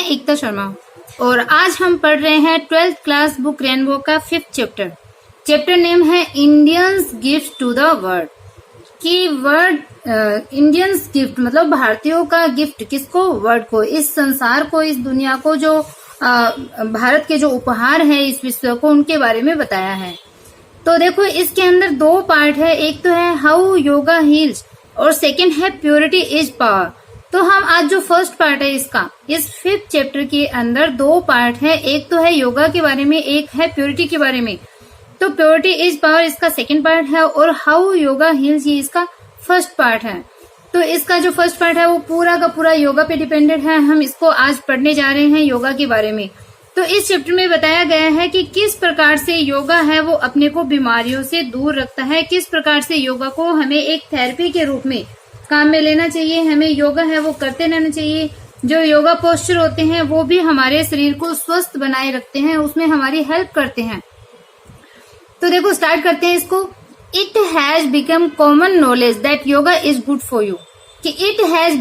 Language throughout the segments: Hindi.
एकता शर्मा और आज हम पढ़ रहे हैं 12th क्लास बुक रेनबो का 5th चैप्टर। चैप्टर नेम है Indians gift to the world. कि वर्ड इंडियंस गिफ्ट मतलब भारतीयों का गिफ्ट किसको? वर्ल्ड को, इस संसार को, इस दुनिया को, जो भारत के जो उपहार है इस विश्व को, उनके बारे में बताया है। तो देखो इसके अंदर दो पार्ट है, एक तो है हाउ योगा हील्स और सेकंड है प्योरिटी इज पावर। तो हम आज जो फर्स्ट पार्ट है इसका, इस 5th चैप्टर के अंदर दो पार्ट है, एक तो है योगा के बारे में, एक है प्योरिटी के बारे में। तो प्योरिटी इज पावर इसका सेकंड पार्ट है और हाउ योगा हील्स ये इसका फर्स्ट पार्ट है। तो इसका जो फर्स्ट पार्ट है वो पूरा का पूरा योगा पे डिपेंडेंट है। हम इसको आज पढ़ने जा रहे हैं योगा के बारे में। तो इस चैप्टर में बताया गया है कि किस प्रकार से योगा है वो अपने को बीमारियों से दूर रखता है, किस प्रकार से योगा को हमें एक थेरेपी के रूप में काम में लेना चाहिए, हमें योगा है वो करते रहना चाहिए। जो योगा पोस्चर होते हैं वो भी हमारे शरीर को स्वस्थ बनाए रखते हैं, उसमें हमारी हेल्प करते हैं। तो देखो स्टार्ट करते हैं इसको। It has become common knowledge that yoga is good for you. कि it has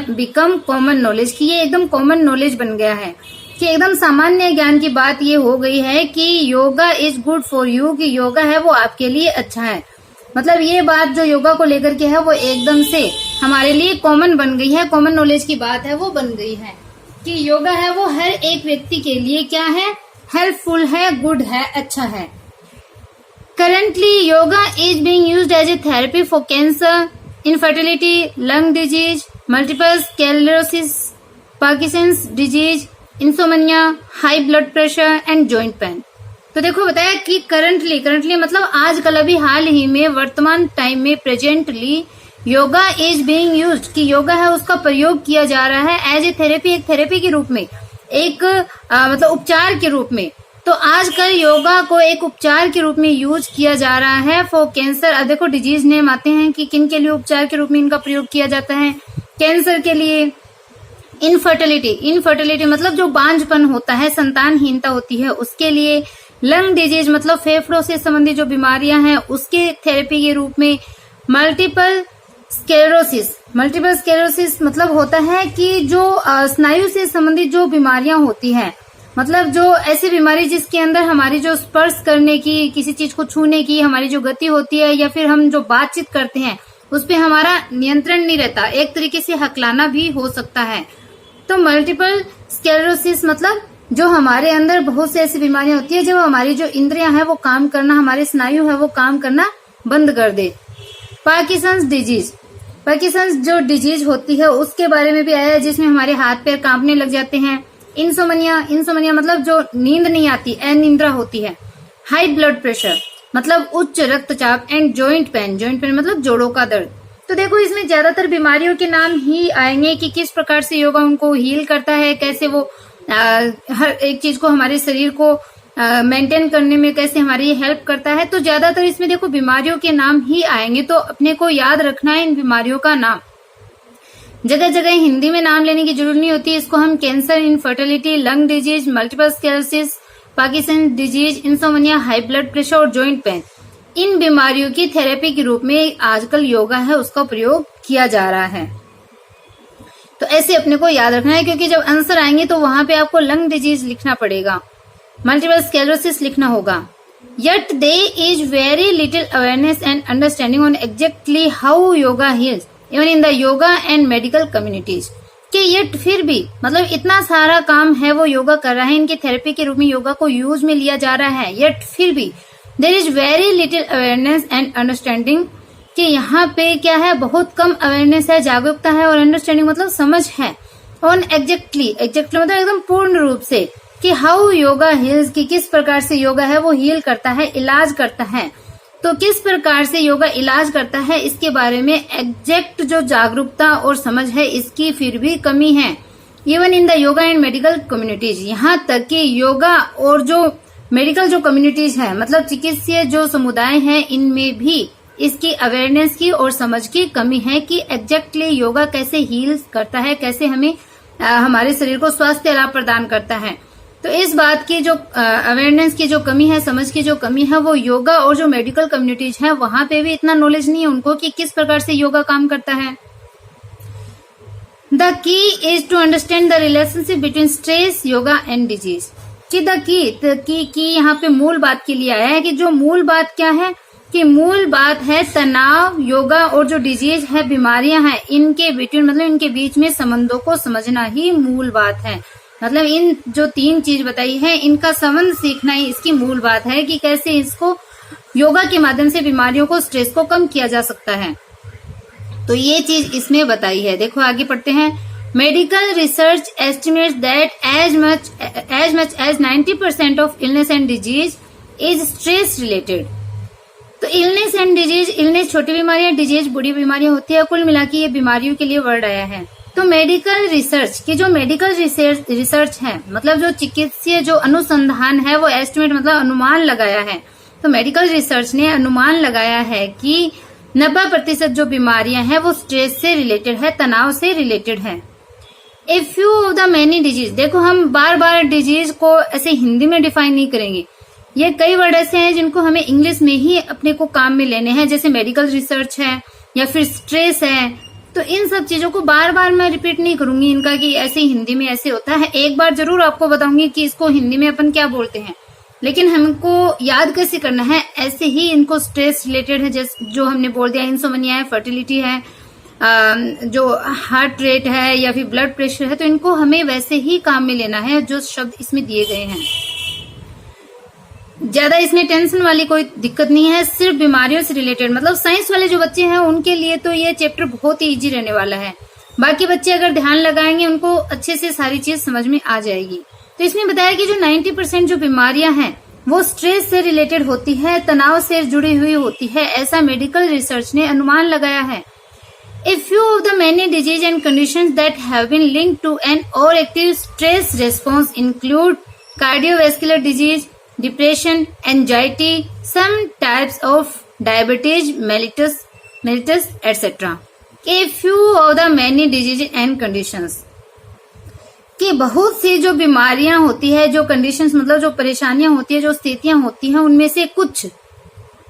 become common knowledge, कि ये एकदम कॉमन नॉलेज बन गया है, कि एकदम सामान्य ज्ञान की बात ये हो गई है कि yoga is good for you, कि योगा है वो आपके लिए अच्छा है। मतलब ये बात जो योगा को लेकर के है वो एकदम से हमारे लिए कॉमन बन गई है, कॉमन नॉलेज की बात है वो बन गई है कि योगा है वो हर एक व्यक्ति के लिए क्या है, हेल्पफुल है, गुड है, अच्छा है। Currently, yoga is being used as a therapy for cancer, infertility, lung disease, multiple sclerosis, Parkinson's disease, insomnia, high blood pressure and joint pain। तो देखो बताया कि करंटली मतलब आजकल अभी हाल ही में वर्तमान टाइम में presently yoga is being used, कि योगा है उसका प्रयोग किया जा रहा है एज ए थेरेपी, एक थेरेपी के रूप में, एक मतलब उपचार के रूप में। तो आजकल योगा को एक उपचार के रूप में यूज किया जा रहा है फॉर कैंसर। अब देखो डिजीज नेम आते हैं कि किन के लिए उपचार के रूप में इनका प्रयोग किया जाता है। कैंसर के लिए, इनफर्टिलिटी मतलब जो बांझपन होता है, संतानहीनता होती है, उसके लिए। लंग डिजीज मतलब फेफड़ों से संबंधित जो बीमारियां हैं उसके थेरेपी के रूप में। मल्टीपल स्क्लेरोसिस मतलब होता है कि जो स्नायु से संबंधित जो बीमारियां होती हैं, मतलब जो ऐसी बीमारी जिसके अंदर हमारी जो स्पर्श करने की, किसी चीज को छूने की हमारी जो गति होती है, या फिर हम जो बातचीत करते हैं उस पे हमारा नियंत्रण नहीं रहता, एक तरीके से हकलाना भी हो सकता है। तो मल्टीपल स्क्लेरोसिस मतलब जो हमारे अंदर बहुत सी ऐसी बीमारियां होती है जब हमारी जो इंद्रियां है वो काम करना, हमारे स्नायु है वो काम करना बंद कर दे। पार्किंसंस जो डिजीज होती है उसके बारे में भी आया है, जिसमें हमारे हाथ पैर कांपने लग जाते हैं। इंसोमनिया मतलब जो नींद नहीं आती, अनिद्रा होती है। हाई ब्लड प्रेशर मतलब उच्च रक्तचाप एंड जॉइंट पेन मतलब जोड़ों का दर्द। तो देखो इसमें ज्यादातर बीमारियों के नाम ही आएंगे कि किस प्रकार से योगा उनको हील करता है, कैसे वो हर एक चीज को, हमारे शरीर को मेंटेन करने में कैसे हमारी हेल्प करता है। तो ज्यादातर इसमें देखो बीमारियों के नाम ही आएंगे, तो अपने को याद रखना है इन बीमारियों का नाम। जगह जगह हिंदी में नाम लेने की जरूरत नहीं होती। इसको हम cancer, infertility, lung disease, multiple sclerosis, Parkinson disease, insomnia, high blood pressure और जॉइंट पेन, इन बीमारियों की थेरेपी के रूप में आजकल योगा है उसका प्रयोग किया जा रहा है। तो ऐसे अपने को याद रखना है, क्योंकि जब आंसर आएंगे तो वहां पे आपको लंग डिजीज लिखना पड़ेगा, मल्टीपल स्क्लेरोसिस लिखना होगा। Yet there is very little awareness and understanding on exactly how yoga heals, even in the yoga and medical communities। कि yet फिर भी मतलब इतना सारा काम है वो योगा कर रहा है, इनके थेरेपी के रूप में योगा को यूज में लिया जा रहा है, yet फिर भी there is very little awareness and understanding, कि यहाँ पे क्या है, बहुत कम अवेयरनेस है, जागरूकता है, और अंडरस्टैंडिंग मतलब समझ है। ऑन एग्जैक्टली मतलब एकदम पूर्ण रूप से कि हाउ योगा हील्स, कि किस प्रकार से योगा है वो हील करता है, इलाज करता है। तो किस प्रकार से योगा इलाज करता है इसके बारे में एग्जैक्ट जो जागरूकता और समझ है इसकी फिर भी कमी है। Even in the yoga and medical communities, यहाँ तक कि योगा और जो मेडिकल जो कम्युनिटीज है, मतलब चिकित्सीय जो समुदाय है, इनमें भी इसकी अवेयरनेस की और समझ की कमी है कि एग्जैक्टली योगा कैसे हील करता है, कैसे हमें हमारे शरीर को स्वास्थ्य लाभ प्रदान करता है। तो इस बात की जो अवेयरनेस की जो कमी है, समझ की जो कमी है, वो योगा और जो मेडिकल कम्युनिटीज है वहां पे भी इतना नॉलेज नहीं है उनको कि किस प्रकार से योगा काम करता है। The key is to understand the relationship between stress, yoga and disease. कि द की यहाँ पे मूल बात के लिए आया है कि जो मूल बात क्या है कि मूल बात है तनाव, योगा और जो डिजीज है, बीमारियां हैं, इनके बिटवीन मतलब इनके बीच में संबंधों को समझना ही मूल बात है। मतलब इन जो 3 चीज बताई है इनका संबंध सीखना ही इसकी मूल बात है कि कैसे इसको योगा के माध्यम से बीमारियों को, स्ट्रेस को कम किया जा सकता है। तो ये चीज इसमें बताई है। देखो आगे पढ़ते हैं। Medical research estimates that as much as 90% of illness and disease is stress related. तो इलनेस एंड डिजीज, इलनेस छोटी बीमारियां, डिजीज बड़ी बीमारियां होती है, कुल मिला के ये बीमारियों के लिए वर्ड आया है। तो मेडिकल रिसर्च की जो मेडिकल रिसर्च है मतलब जो चिकित्सीय जो अनुसंधान है वो एस्टिमेट मतलब अनुमान लगाया है। तो मेडिकल रिसर्च ने अनुमान लगाया है कि 90% जो बीमारियां हैं वो स्ट्रेस से रिलेटेड है, तनाव से रिलेटेड है। A few of the many disease, देखो हम बार बार डिजीज को ऐसे हिंदी में डिफाइन नहीं करेंगे, ये कई वर्ड ऐसे हैं जिनको हमें इंग्लिश में ही अपने को काम में लेने हैं, जैसे मेडिकल रिसर्च है या फिर स्ट्रेस है। तो इन सब चीजों को बार बार मैं रिपीट नहीं करूंगी इनका कि ऐसे हिंदी में ऐसे होता है। एक बार जरूर आपको बताऊंगी कि इसको हिंदी में अपन क्या बोलते हैं, लेकिन हमको याद कैसे करना है, ऐसे ही इनको स्ट्रेस रिलेटेड है, जैसे जो हमने बोल दिया इंसोमनिया है, फर्टिलिटी है, जो हार्ट रेट है या फिर ब्लड प्रेशर है, तो इनको हमें वैसे ही काम में लेना है जो शब्द इसमें दिए गए हैं। ज्यादा इसमें टेंशन वाली कोई दिक्कत नहीं है, सिर्फ बीमारियों से रिलेटेड। मतलब साइंस वाले जो बच्चे हैं उनके लिए तो ये चैप्टर बहुत ही इजी रहने वाला है। बाकी बच्चे अगर ध्यान लगाएंगे उनको अच्छे से सारी चीज समझ में आ जाएगी। तो इसमें बताया कि जो 90% जो बीमारियां हैं वो स्ट्रेस से रिलेटेड होती है, तनाव से जुड़ी हुई होती है, ऐसा मेडिकल रिसर्च ने अनुमान लगाया है। A few of the many diseases and conditions that have been linked to an overactive stress response include cardiovascular disease, depression, anxiety, some types of diabetes mellitus, etc. A few of the many diseases and conditions कि बहुत सी जो बीमारियां होती है, जो कंडीशंस मतलब जो परेशानियां होती है, जो स्थितियां होती हैं, उनमें से कुछ,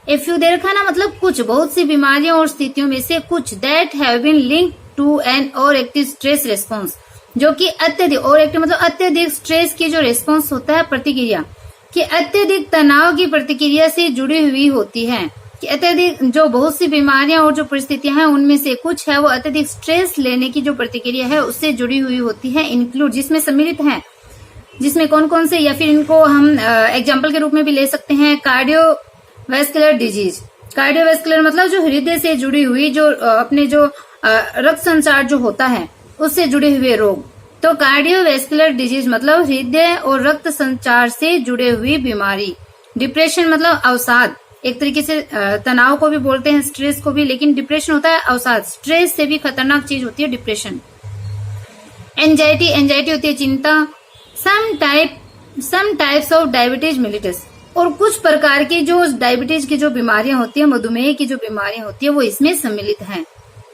इफ यू दे रखा ना मतलब कुछ, बहुत सी बीमारियां और स्थितियों में से कुछ, that have been linked to an overactive stress response, जो कि अत्यधिक, ओवरएक्टिव मतलब अत्यधिक स्ट्रेस की जो रिस्पॉन्स होता है, प्रतिक्रिया, कि अत्यधिक तनाव की प्रतिक्रिया से जुड़ी हुई होती है। कि अत्यधिक जो बहुत सी बीमारियां और जो परिस्थितियां हैं उनमें से कुछ है वो अत्यधिक स्ट्रेस लेने की जो प्रतिक्रिया है उससे जुड़ी हुई होती है, इंक्लूड जिसमें सम्मिलित है, जिसमें कौन कौन से, या फिर इनको हम एग्जाम्पल के रूप में भी ले सकते हैं, कार्डियोवैस्कुलर डिजीज। कार्डियोवैस्कुलर मतलब जो हृदय से जुड़ी हुई, जो अपने जो रक्त संचार जो होता है उससे जुड़े हुए रोग। तो कार्डियोवैस्कुलर डिजीज मतलब हृदय और रक्त संचार से जुड़े हुई बीमारी। डिप्रेशन मतलब अवसाद, एक तरीके से तनाव को भी बोलते हैं, स्ट्रेस को भी, लेकिन डिप्रेशन होता है अवसाद, स्ट्रेस से भी खतरनाक चीज होती है डिप्रेशन। एंजाइटी होती है चिंता। Some types of diabetes mellitus, और कुछ प्रकार की जो डायबिटीज की जो बीमारियां होती है, मधुमेह की जो बीमारियां होती है वो इसमें सम्मिलित हैं।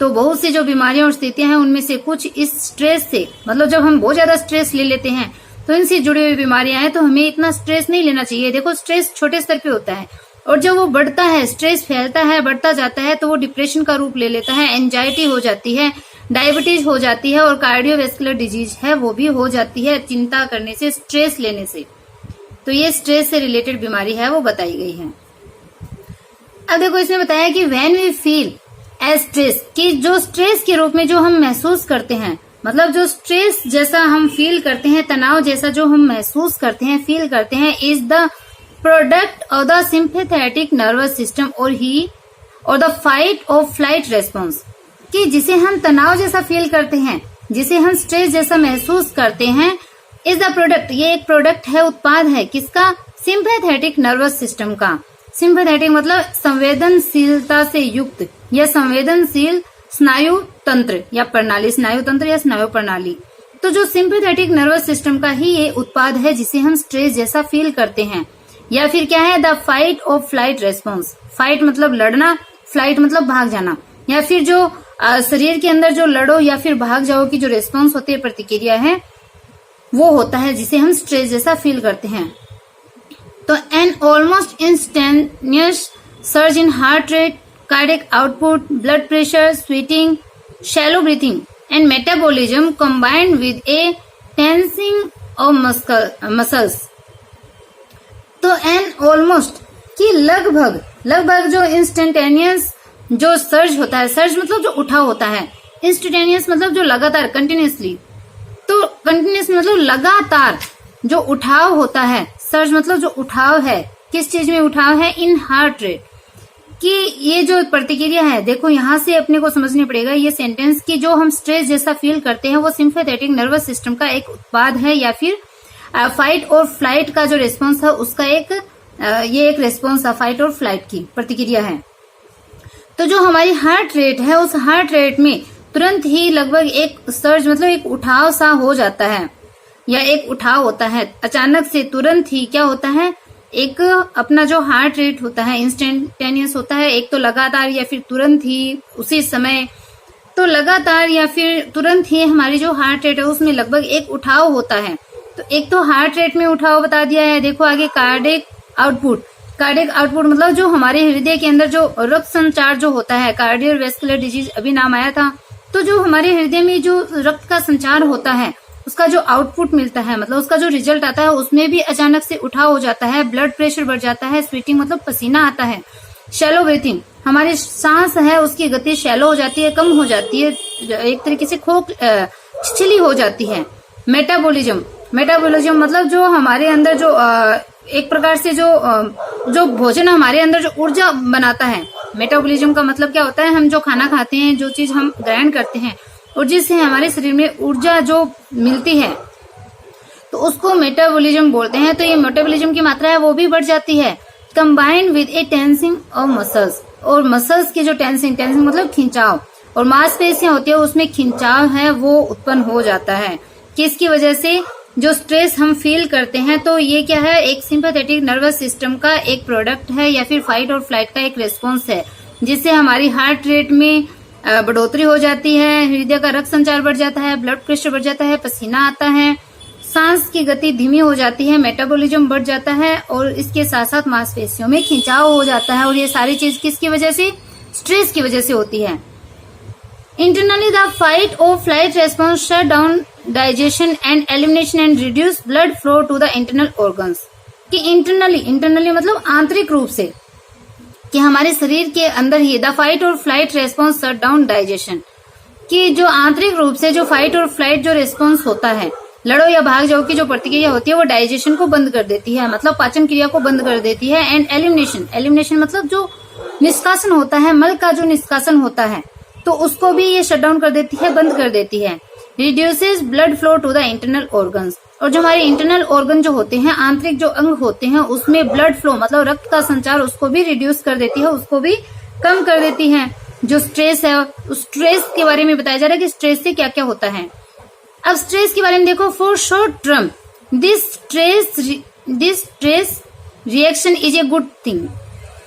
तो बहुत सी जो बीमारियां और स्थितियां हैं उनमें से कुछ इस स्ट्रेस से, मतलब जब हम बहुत ज्यादा स्ट्रेस ले लेते हैं तो इनसे जुड़ी हुई बीमारियां हैं, तो हमें इतना स्ट्रेस नहीं लेना चाहिए। देखो स्ट्रेस छोटे स्तर पे होता है और जब वो बढ़ता है, स्ट्रेस फैलता है, बढ़ता जाता है, तो वो डिप्रेशन का रूप ले लेता है, एंजाइटी हो जाती है, डायबिटीज हो जाती है, और कार्डियोवैस्कुलर डिजीज है वो भी हो जाती है चिंता करने से, स्ट्रेस लेने से। तो ये स्ट्रेस से रिलेटेड बीमारी है वो बताई गई है। अब देखो इसमें बताया कि when we feel as stress, कि जो स्ट्रेस के रूप में जो हम महसूस करते हैं, मतलब जो स्ट्रेस जैसा हम फील करते हैं, तनाव जैसा जो हम महसूस करते हैं, फील करते हैं, is the product of the sympathetic nervous system और द फाइट और फ्लाइट रेस्पॉन्स, कि जिसे हम तनाव जैसा फील करते हैं, जिसे हम स्ट्रेस जैसा महसूस करते हैं, इज द प्रोडक्ट, ये एक प्रोडक्ट है, उत्पाद है किसका, सिंपैथेटिक नर्वस सिस्टम का। सिंपैथेटिक मतलब संवेदनशीलता से युक्त या संवेदनशील स्नायु तंत्र या प्रणाली, स्नायु तंत्र या स्नायु प्रणाली। तो जो सिंपैथेटिक नर्वस सिस्टम का ही ये उत्पाद है जिसे हम स्ट्रेस जैसा फील करते हैं। या फिर क्या है, द फाइट और फ्लाइट रेस्पॉन्स। फाइट मतलब लड़ना, फ्लाइट मतलब भाग जाना, या फिर जो शरीर के अंदर जो लड़ो या फिर भाग जाओ की जो रेस्पॉन्स होती है, प्रतिक्रिया है, वो होता है जिसे हम स्ट्रेस जैसा फील करते हैं। तो an almost instantaneous surge in heart rate, cardiac output, blood pressure, sweating, shallow breathing, and metabolism combined with a tensing of muscles. तो एन ऑलमोस्ट कि लगभग जो इंस्टेंटेनियस जो सर्ज होता है, सर्ज मतलब जो उठाव होता है, इंस्टेंटेनियस मतलब जो लगातार कंटिन्यूसली, तो कंटिन्यूस मतलब लगातार जो उठाव होता है, सर्ज मतलब जो उठाव है, किस चीज में उठाव है, इन हार्ट रेट। कि ये जो प्रतिक्रिया है, देखो यहां से अपने को समझना पड़ेगा ये सेंटेंस की जो हम स्ट्रेस जैसा फील करते हैं वो सिंपैथेटिक नर्वस सिस्टम का एक उत्पाद है या फिर फाइट और फ्लाइट का जो रिस्पॉन्स है उसका ये एक रिस्पॉन्स है, फाइट और फ्लाइट की प्रतिक्रिया है। तो जो हमारी हार्ट रेट है उस हार्ट रेट में तुरंत ही लगभग एक सर्ज मतलब एक उठाव सा हो जाता है या एक उठाव होता है, अचानक से तुरंत ही क्या होता है, एक अपना जो हार्ट रेट होता है इंस्टेंटेनियस होता है, एक तो लगातार या फिर तुरंत ही उसी समय, तो लगातार या फिर तुरंत ही हमारी जो हार्ट रेट है उसमें लगभग एक उठाव होता है। तो एक तो हार्ट रेट में उठाव बता दिया है। देखो आगे कार्डियक आउटपुट मतलब जो हमारे हृदय के अंदर जो रक्त संचार जो होता है, कार्डियोवैस्कुलर डिजीज अभी नाम आया था, तो जो हमारे हृदय में जो रक्त का संचार होता है उसका जो आउटपुट मिलता है मतलब उसका जो रिजल्ट आता है उसमें भी अचानक से उठाव हो जाता है, ब्लड प्रेशर बढ़ जाता है, स्वेटिंग मतलब पसीना आता है, शैलो ब्रीथिंग हमारी सांस है उसकी गति शैलो हो जाती है, कम हो जाती है, एक तरीके से छिछली हो जाती है। मेटाबॉलिज्म मतलब जो हमारे अंदर जो एक प्रकार से जो भोजन हमारे अंदर जो ऊर्जा बनाता है, मेटाबॉलिज्म का मतलब क्या होता है, हम जो खाना खाते हैं, जो चीज हम ग्रहण करते हैं और जिससे हमारे शरीर में ऊर्जा जो मिलती है तो उसको मेटाबॉलिज्म बोलते हैं। तो ये मेटाबॉलिज्म की मात्रा है वो भी बढ़ जाती है, combined with a tensing of muscles, और मसल्स की जो टेंसिंग मतलब खिंचाव, और मांसपेशियां होती है उसमें खिंचाव है वो उत्पन्न हो जाता है। किसकी वजह से, जो स्ट्रेस हम फील करते हैं, तो ये क्या है, एक सिंपैथेटिक नर्वस सिस्टम का एक प्रोडक्ट है या फिर फाइट और फ्लाइट का एक रिस्पॉन्स है, जिससे हमारी हार्ट रेट में बढ़ोतरी हो जाती है, हृदय का रक्त संचार बढ़ जाता है, ब्लड प्रेशर बढ़ जाता है, पसीना आता है, सांस की गति धीमी हो जाती है, मेटाबॉलिज्म बढ़ जाता है और इसके साथ साथ मांसपेशियों में खिंचाव हो जाता है। और ये सारी चीज किसकी वजह से, स्ट्रेस की वजह से होती है। Internally, the fight or flight response shut down digestion and elimination and reduce blood flow to the internal organs। कि इंटरनली मतलब आंतरिक रूप से, कि हमारे शरीर के अंदर ही द फाइट और flight response shut down digestion, कि जो आंतरिक रूप से जो फाइट और फ्लाइट जो रेस्पॉन्स होता है, लड़ो या भाग जाओ की जो प्रतिक्रिया होती है वो डाइजेशन को बंद कर देती है, मतलब पाचन क्रिया को बंद कर देती है। एंड एलिमिनेशन मतलब जो निष्कासन होता है, मल का जो निष्कासन होता है, तो उसको भी ये शट डाउन कर देती है, बंद कर देती है। Reduces blood flow to the internal organs, और जो हमारे इंटरनल ऑर्गन जो होते हैं, आंतरिक जो अंग होते हैं, उसमें ब्लड फ्लो मतलब रक्त का संचार उसको भी रिड्यूस कर देती है, उसको भी कम कर देती है। जो स्ट्रेस है, उस स्ट्रेस के बारे में बताया जा रहा है कि स्ट्रेस से क्या क्या होता है। अब स्ट्रेस के बारे में देखो, for short term this stress reaction is a good thing,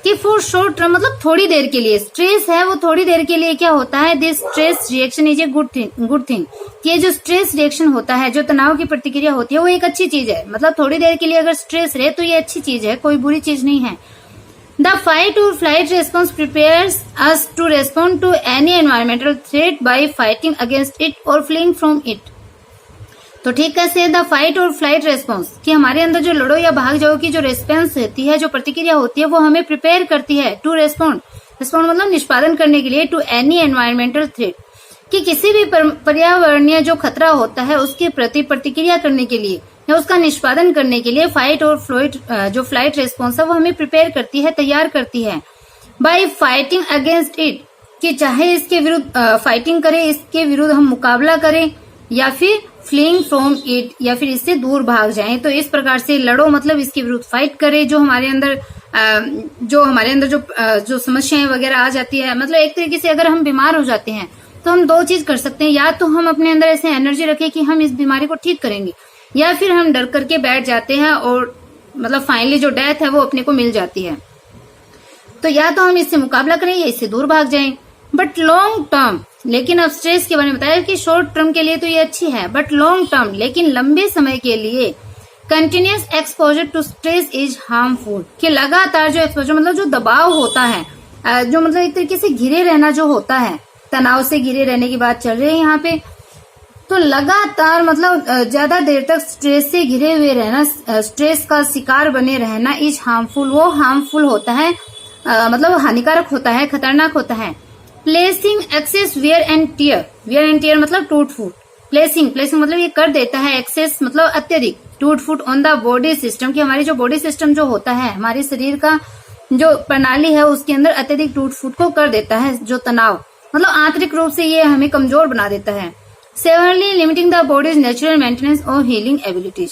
कि फॉर शॉर्ट टर्म मतलब थोड़ी देर के लिए, स्ट्रेस है वो थोड़ी देर के लिए क्या होता है, this stress reaction is a good thing, कि ये जो स्ट्रेस रिएक्शन होता है, जो तनाव की प्रतिक्रिया होती है, वो एक अच्छी चीज है, मतलब थोड़ी देर के लिए अगर स्ट्रेस रहे तो ये अच्छी चीज है, कोई बुरी चीज नहीं है। द फाइट और flight response prepares us to respond to any environmental threat by fighting against it और फ्लीइंग फ्रॉम इट। तो ठीक कैसे, द फाइट और फ्लाइट रेस्पॉन्स, कि हमारे अंदर जो लड़ो या भाग जाओ की जो रेस्पॉन्स होती है, जो प्रतिक्रिया होती है, वो हमें प्रिपेयर करती है टू रेस्पॉन्ड मतलब निष्पादन करने के लिए, टू एनी एनवायरमेंटल थ्रेट, कि किसी भी पर्यावरणीय जो खतरा होता है उसके प्रति प्रतिक्रिया करने के लिए या उसका निष्पादन करने के लिए फाइट और फ्लाइट रेस्पॉन्स है वो हमें प्रिपेयर करती है, तैयार करती है। बाय फाइटिंग अगेंस्ट इट, कि चाहे इसके विरुद्ध फाइटिंग करें, इसके विरुद्ध हम मुकाबला करें, या फिर फ्लीइंग फ्रॉम इट, या फिर इससे दूर भाग जाएं। तो इस प्रकार से लड़ो मतलब इसके विरुद्ध फाइट करें, जो हमारे अंदर जो समस्याएं वगैरह आ जाती है, मतलब एक तरीके से अगर हम बीमार हो जाते हैं तो हम दो चीज कर सकते हैं, या तो हम अपने अंदर ऐसे एनर्जी रखें कि हम इस बीमारी को ठीक करेंगे, या फिर हम डर करके बैठ जाते हैं और मतलब फाइनली जो डेथ है वो अपने को मिल जाती है। तो या तो हम इससे मुकाबला करें या इससे दूर भाग जाएं। बट लॉन्ग टर्म, लेकिन अब स्ट्रेस के बारे में बताया कि शॉर्ट टर्म के लिए तो ये अच्छी है, बट लॉन्ग टर्म लेकिन लंबे समय के लिए continuous exposure to stress is harmful, कि लगातार जो एक्सपोजर मतलब जो दबाव होता है, जो मतलब एक तरीके से घिरे रहना जो होता है, तनाव से घिरे रहने की बात चल रही है यहाँ पे। तो लगातार मतलब ज्यादा देर तक स्ट्रेस से घिरे हुए रहना, स्ट्रेस का शिकार बने रहना इज हार्मफुल, वो हार्मफुल होता है, मतलब हानिकारक होता है, खतरनाक होता है। Placing excess wear and tear मतलब टूट फूट। प्लेसिंग मतलब ये कर देता है, एक्सेस मतलब अत्यधिक, टूट फूट ऑन द बॉडी सिस्टम, कि हमारी जो बॉडी सिस्टम जो होता है, हमारे शरीर का जो प्रणाली है उसके अंदर अत्यधिक टूट फूट को कर देता है। जो तनाव मतलब आंतरिक रूप से ये हमें कमजोर बना देता है। Severally limiting the bodies natural maintenance और हीलिंग एबिलिटीज,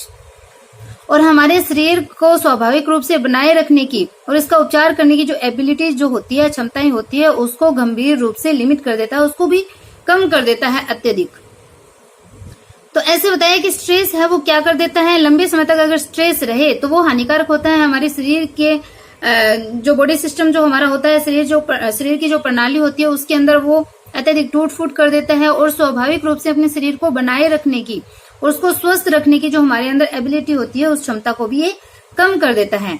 और हमारे शरीर को स्वाभाविक रूप से बनाए रखने की और इसका उपचार करने की जो एबिलिटीज जो होती है, क्षमताएं होती है, उसको गंभीर रूप से लिमिट कर देता है, उसको भी कम कर देता है अत्यधिक। तो ऐसे बताया कि स्ट्रेस है वो क्या कर देता है, लंबे समय तक अगर स्ट्रेस रहे तो वो हानिकारक होता है। हमारे शरीर के जो बॉडी सिस्टम जो हमारा होता है, शरीर की जो प्रणाली होती है उसके अंदर वो अत्यधिक टूट फूट कर देता है, और स्वाभाविक रूप से अपने शरीर को बनाए रखने की और उसको स्वस्थ रखने की जो हमारे अंदर एबिलिटी होती है उस क्षमता को भी ये कम कर देता है।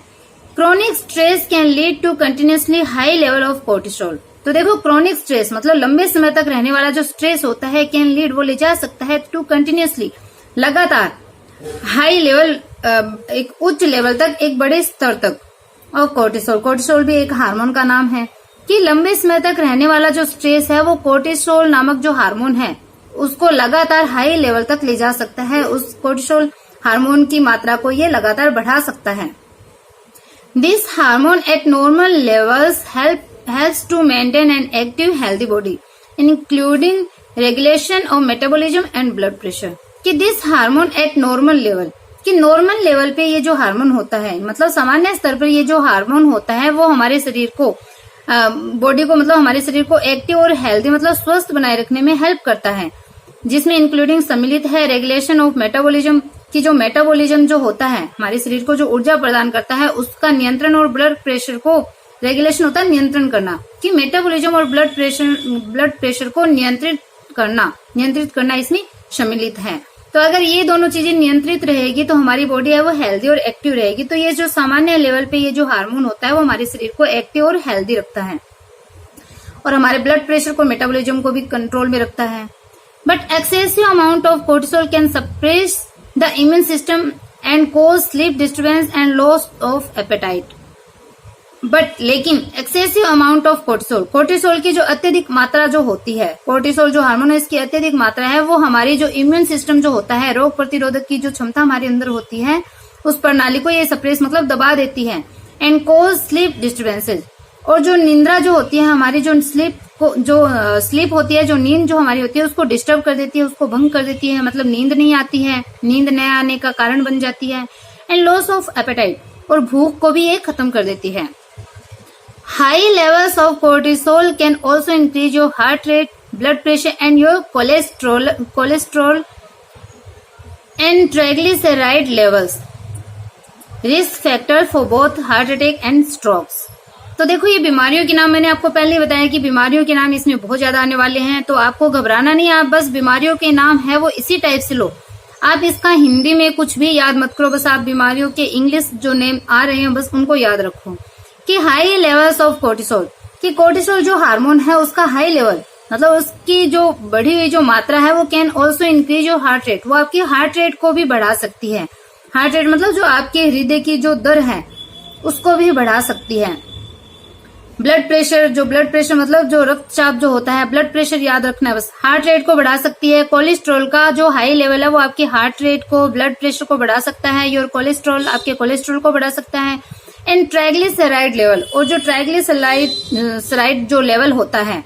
Chronic stress can lead to continuously high level of cortisol. तो देखो, क्रोनिक स्ट्रेस मतलब लंबे समय तक रहने वाला जो स्ट्रेस होता है, कैन लीड वो ले जा सकता है टू कंटिन्यूसली लगातार हाई लेवल, एक उच्च लेवल तक, एक बड़े स्तर तक, और कोर्टिसोल भी एक हार्मोन का नाम है, कि लंबे समय तक रहने वाला जो स्ट्रेस है वो कोर्टिसोल नामक जो हार्मोन है उसको लगातार हाई लेवल तक ले जा सकता है। उस कोर्टिसोल हार्मोन की मात्रा को ये लगातार बढ़ा सकता है। This hormone at normal levels helps to maintain an active healthy body including regulation of metabolism and blood pressure. कि this hormone at normal level, कि नॉर्मल लेवल पे ये जो हार्मोन होता है, मतलब सामान्य स्तर पर ये जो हार्मोन होता है वो हमारे शरीर को, बॉडी को, मतलब हमारे शरीर को एक्टिव और हेल्दी मतलब स्वस्थ बनाए रखने में हेल्प करता है, जिसमें इंक्लूडिंग सम्मिलित है रेगुलेशन ऑफ मेटाबॉलिज्म, की जो मेटाबॉलिज्म जो होता है हमारे शरीर को जो ऊर्जा प्रदान करता है उसका नियंत्रण, और ब्लड प्रेशर को, रेगुलेशन होता है नियंत्रण करना, कि मेटाबॉलिज्म और ब्लड प्रेशर को नियंत्रित करना इसमें सम्मिलित है। तो अगर ये दोनों चीजें नियंत्रित रहेगी तो हमारी बॉडी है वो हेल्दी और एक्टिव रहेगी। तो ये जो सामान्य लेवल पे ये जो हार्मोन होता है वो हमारे शरीर को एक्टिव और हेल्दी रखता है, और हमारे ब्लड प्रेशर को, मेटाबॉलिज्म को भी कंट्रोल में रखता है। But excessive amount of cortisol can suppress the immune system and cause sleep disturbance and loss of appetite. But लेकिन एक्सेसिव अमाउंट ऑफ कोर्टिसोल की जो अत्यधिक मात्रा जो होती है, कोर्टिसोल जो हार्मोन है इसकी अत्यधिक मात्रा है वो हमारी जो इम्यून सिस्टम जो होता है, रोग प्रतिरोधक की जो क्षमता हमारे अंदर होती है उस प्रणाली को ये सप्रेस मतलब दबा देती है। एंड कोज स्लीप डिस्टर्बेंसेज, और जो निंद्रा जो होती है हमारी, जो स्लीप होती है, जो नींद जो हमारी होती है उसको डिस्टर्ब कर देती है, उसको भंग कर देती है, मतलब नींद नहीं आती है, नींद न आने का कारण बन जाती है। एंड लॉस ऑफ एपेटाइट, और भूख को भी ये खत्म कर देती है। High levels of cortisol can also increase your heart rate, blood pressure and your cholesterol and triglyceride levels. Risk factor for both heart attack and strokes. तो देखो, ये बीमारियों के नाम मैंने आपको पहले ही बताया कि बीमारियों के नाम इसमें बहुत ज्यादा आने वाले हैं, तो आपको घबराना नहीं, आप बस बीमारियों के नाम है वो इसी टाइप से लो। आप इसका हिंदी में कुछ भी याद मत करो, बस आप बीमारियों के इंग्लिश जो नेम आ रहे हैं बस उनको याद रखो। कि हाई लेवल्स ऑफ कोर्टिसोल, कि कोर्टिसोल जो हार्मोन है उसका हाई लेवल मतलब उसकी जो बढ़ी हुई जो मात्रा है वो can also increase your heart rate, वो आपकी हार्ट रेट को भी बढ़ा सकती है। हार्ट रेट मतलब जो आपके हृदय की जो दर है उसको भी बढ़ा सकती है। ब्लड प्रेशर मतलब जो रक्तचाप जो होता है, ब्लड प्रेशर याद रखना है बस, हार्ट रेट को बढ़ा सकती है। कोलेस्ट्रॉल का जो हाई लेवल है वो आपके हार्ट रेट को, ब्लड प्रेशर को बढ़ा सकता है। योर कोलेस्ट्रॉल आपके कोलेस्ट्रॉल को बढ़ा सकता है। एंड ट्राइग्लिसराइड लेवल, और जो ट्राइग्लिसराइड जो लेवल होता है,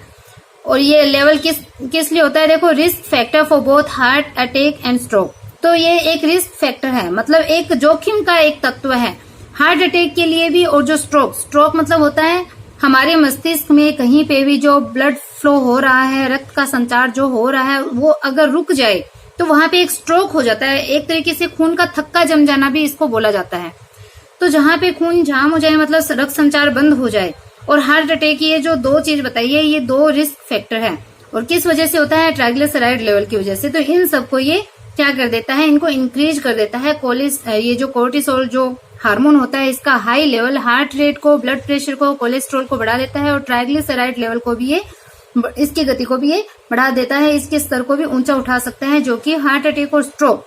और ये लेवल किस लिए होता है, देखो, risk factor for both heart attack and stroke. तो ये एक रिस्क फैक्टर है, मतलब एक जोखिम का एक तत्व है हार्ट अटैक के लिए भी, और जो स्ट्रोक मतलब होता है हमारे मस्तिष्क में कहीं पे भी जो ब्लड फ्लो हो रहा है, रक्त का संचार जो हो रहा है वो अगर रुक जाए तो वहां पे एक स्ट्रोक हो जाता है। एक तरीके से खून का थक्का जम जाना भी इसको बोला जाता है। तो जहां पे खून जाम हो जाए मतलब रक्त संचार बंद हो जाए, और हार्ट अटैक, ये जो दो चीज बताई है ये दो रिस्क फैक्टर है। और किस वजह से होता है, ट्राइग्लिसराइड लेवल की वजह से। तो इन सबको ये क्या कर देता है, इनको इंक्रीज कर देता है। ये जो कोर्टिसोल जो हार्मोन होता है इसका हाई लेवल हार्ट रेट को, ब्लड प्रेशर को, कोलेस्ट्रॉल को बढ़ा देता है, और ट्राइग्लिसराइड लेवल को भी ये इसकी गति को भी ये बढ़ा देता है, इसके स्तर को भी ऊंचा उठा सकता है, जो कि हार्ट अटैक और स्ट्रोक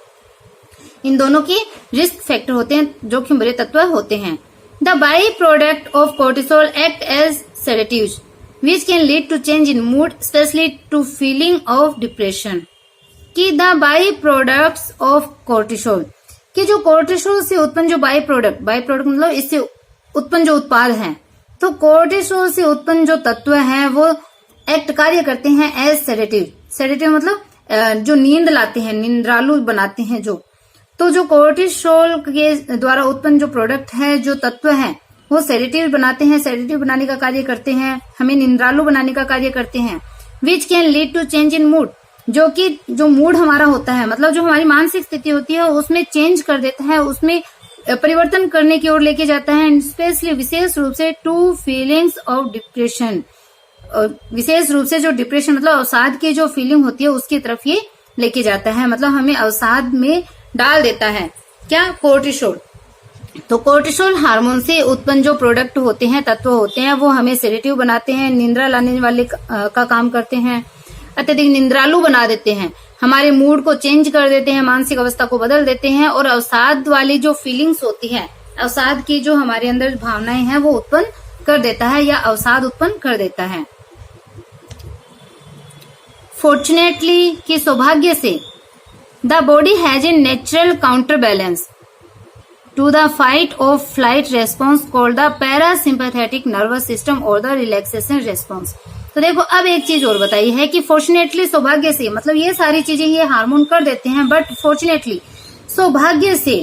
इन दोनों की रिस्क फैक्टर होते हैं, जोखिम भरे तत्व होते हैं। The by product of cortisol act as sedatives which can lead to change in mood specially to feeling of depression. कि the by products of cortisol, कि जो कोर्टिसोल से उत्पन्न जो बाई प्रोडक्ट मतलब इससे उत्पन्न जो उत्पाद है, तो कोर्टिसोल से उत्पन्न जो तत्व है वो एक्ट कार्य करते हैं एज सेडेटिव। सेडेटिव मतलब जो नींद लाते हैं, निंद्रालु बनाते हैं जो। तो जो कोर्टिसोल के द्वारा उत्पन्न जो प्रोडक्ट है, जो तत्व है, वो सेडेटिव बनाते हैं, सेडेटिव बनाने का कार्य करते हैं, हमें निंद्रालु बनाने का कार्य करते हैं। Which can lead to change in mood, जो कि जो मूड हमारा होता है, मतलब जो हमारी मानसिक स्थिति होती है उसमें चेंज कर देता है, उसमें परिवर्तन करने की ओर लेके जाता है। स्पेशली विशेष रूप से टू फीलिंग्स ऑफ डिप्रेशन, विशेष रूप से जो डिप्रेशन मतलब अवसाद की जो फीलिंग होती है उसकी तरफ ये लेके जाता है, मतलब हमें अवसाद में डाल देता है। क्या? कोर्टिसोल। तो कोर्टिसोल हार्मोन से उत्पन्न जो प्रोडक्ट होते हैं, तत्व होते हैं, वो हमें सेडेटिव बनाते हैं, निंद्रा लाने वाले का काम करते हैं, अत्यधिक निंद्रालु बना देते हैं, हमारे मूड को चेंज कर देते हैं, मानसिक अवस्था को बदल देते हैं, और अवसाद वाली जो फीलिंग्स होती है, अवसाद की जो हमारे अंदर भावनाएं हैं वो उत्पन्न कर देता है या अवसाद उत्पन्न कर देता है। फॉर्चुनेटली, कि सौभाग्य से, the body has a natural counter balance to the fight of flight response called the parasympathetic nervous system और द रिलैक्सेशन रेस्पॉन्स। तो देखो अब एक चीज और बताई है कि फॉर्चुनेटली, सौभाग्य से, मतलब ये सारी चीजें ये हार्मोन कर देते हैं, बट फॉर्चुनेटली, सौभाग्य से,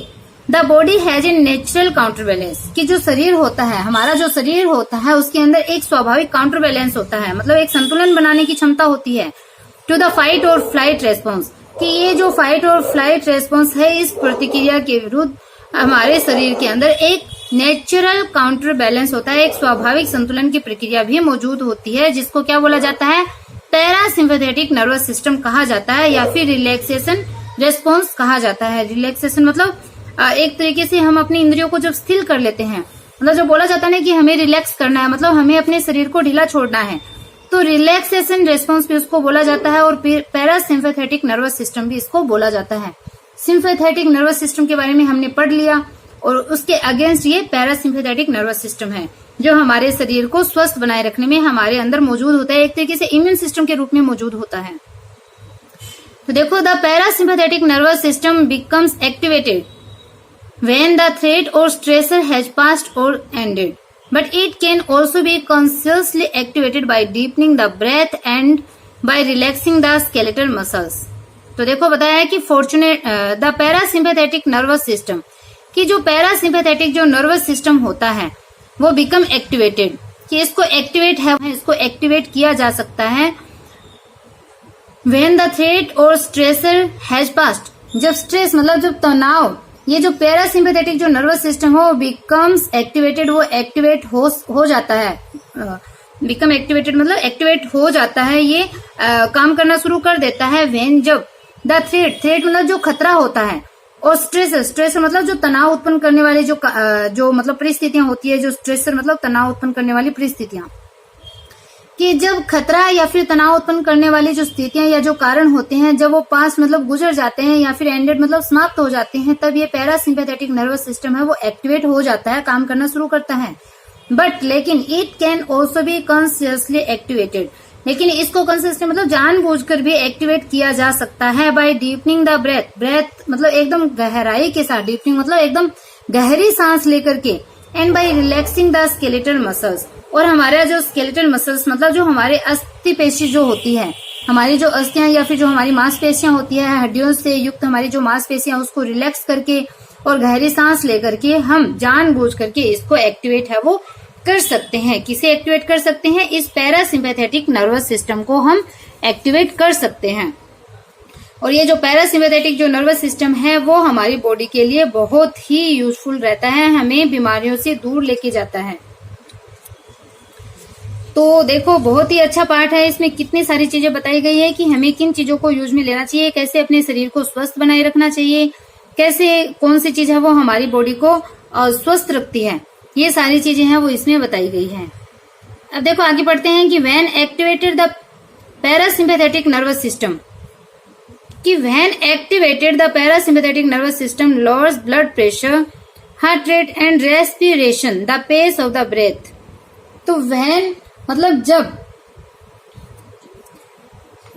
the body has a natural counter balance, कि जो शरीर होता है, हमारा जो शरीर होता है उसके अंदर एक स्वाभाविक काउंटर बैलेंस होता है, मतलब एक संतुलन बनाने की क्षमता होती है। टू द फाइट और फ्लाइट रेस्पॉन्स, कि ये जो फाइट और फ्लाइट रेस्पॉन्स है, इस प्रतिक्रिया के विरुद्ध हमारे शरीर के अंदर एक नेचुरल काउंटर बैलेंस होता है, एक स्वाभाविक संतुलन की प्रक्रिया भी मौजूद होती है, जिसको क्या बोला जाता है? पैरासिम्पैथेटिक नर्वस सिस्टम कहा जाता है, या फिर रिलैक्सेशन रेस्पॉन्स कहा जाता है। रिलैक्सेशन मतलब एक तरीके से हम अपनी इंद्रियों को जब स्थिर कर लेते हैं, मतलब जो बोला जाता है ना कि हमें रिलैक्स करना है, मतलब हमें अपने शरीर को ढीला छोड़ना है, तो रिलैक्सेशन रेस्पॉन्स भी उसको बोला जाता है, और पैरासिम्पैथेटिक नर्वस सिस्टम भी इसको बोला जाता है। सिम्पैथेटिक नर्वस सिस्टम के बारे में हमने पढ़ लिया, और उसके अगेंस्ट ये पैरासिम्पैथेटिक नर्वस सिस्टम है, जो हमारे शरीर को स्वस्थ बनाए रखने में हमारे अंदर मौजूद होता है, एक तरीके से इम्यून सिस्टम के रूप में मौजूद होता है। तो देखो, the parasympathetic nervous system becomes activated when the threat और स्ट्रेसर हैज पास्ड और ended, but it can also be consciously activated by deepening the breath and by relaxing the skeletal muscles. तो देखो बताया है कि द पैरासिम्पैथेटिक नर्वस सिस्टम, कि जो पैरासिम्पैथेटिक जो नर्वस सिस्टम होता है वो बिकम एक्टिवेटेड, कि इसको एक्टिवेट किया जा सकता है व्हेन द थ्रेट और स्ट्रेसर हैज पास्ड, जब स्ट्रेस मतलब जब तनाव, ये जो पैरासिम्पैथेटिक जो नर्वस सिस्टम हो बिकम्स एक्टिवेटेड, वो एक्टिवेट हो जाता है। बिकम एक्टिवेटेड मतलब एक्टिवेट हो जाता है, ये काम करना शुरू कर देता है व्हेन, जब द थ्रेट मतलब जो खतरा होता है, और स्ट्रेसर मतलब जो तनाव उत्पन्न करने वाली जो मतलब परिस्थितियां होती है, जो स्ट्रेसर मतलब तनाव उत्पन्न करने वाली परिस्थितियां, कि जब खतरा या फिर तनाव उत्पन्न करने वाली जो स्थितियां या जो कारण होते हैं, जब वो पास मतलब गुजर जाते हैं या फिर एंडेड मतलब समाप्त हो जाते हैं, तब ये पैरासिम्पैथेटिक नर्वस सिस्टम है वो एक्टिवेट हो जाता है, काम करना शुरू करता है। बट लेकिन it can also be consciously activated, लेकिन इसको कॉन्शियसली मतलब जानबूझकर भी एक्टिवेट किया जा सकता है बाय डीपनिंग द ब्रेथ मतलब एकदम गहराई के साथ, डीपनिंग मतलब एकदम गहरी सांस लेकर के, and by relaxing the skeletal muscles, और हमारा जो स्केलेटल मसल्स मतलब जो हमारे अस्थि पेशी जो होती है, हमारी जो अस्थियां या फिर जो हमारी मांसपेशियां होती है, हड्डियों से युक्त हमारी जो मांसपेशियां, उसको रिलैक्स करके और गहरी सांस लेकर के हम जानबूझ करके इसको एक्टिवेट है वो कर सकते हैं। किसे एक्टिवेट कर सकते हैं? इस पैरासिम्पैथेटिक नर्वस सिस्टम को हम एक्टिवेट कर सकते हैं। और ये जो पैरासिम्पैथेटिक जो नर्वस सिस्टम है वो हमारी बॉडी के लिए बहुत ही यूजफुल रहता है, हमें बीमारियों से दूर लेके जाता है। तो देखो बहुत ही अच्छा पार्ट है, इसमें कितनी सारी चीजें बताई गई है कि हमें किन चीजों को यूज में लेना चाहिए, कैसे अपने शरीर को स्वस्थ बनाए रखना चाहिए, कैसे कौन सी चीज है वो हमारी बॉडी को स्वस्थ रखती है, ये सारी चीजें हैं वो इसमें बताई गई है। अब देखो आगे पढ़ते हैं कि when activated the parasympathetic nervous system कि when activated the parasympathetic nervous system lowers blood pressure, heart rate and respiration, the pace of the breath. तो व्हेन मतलब जब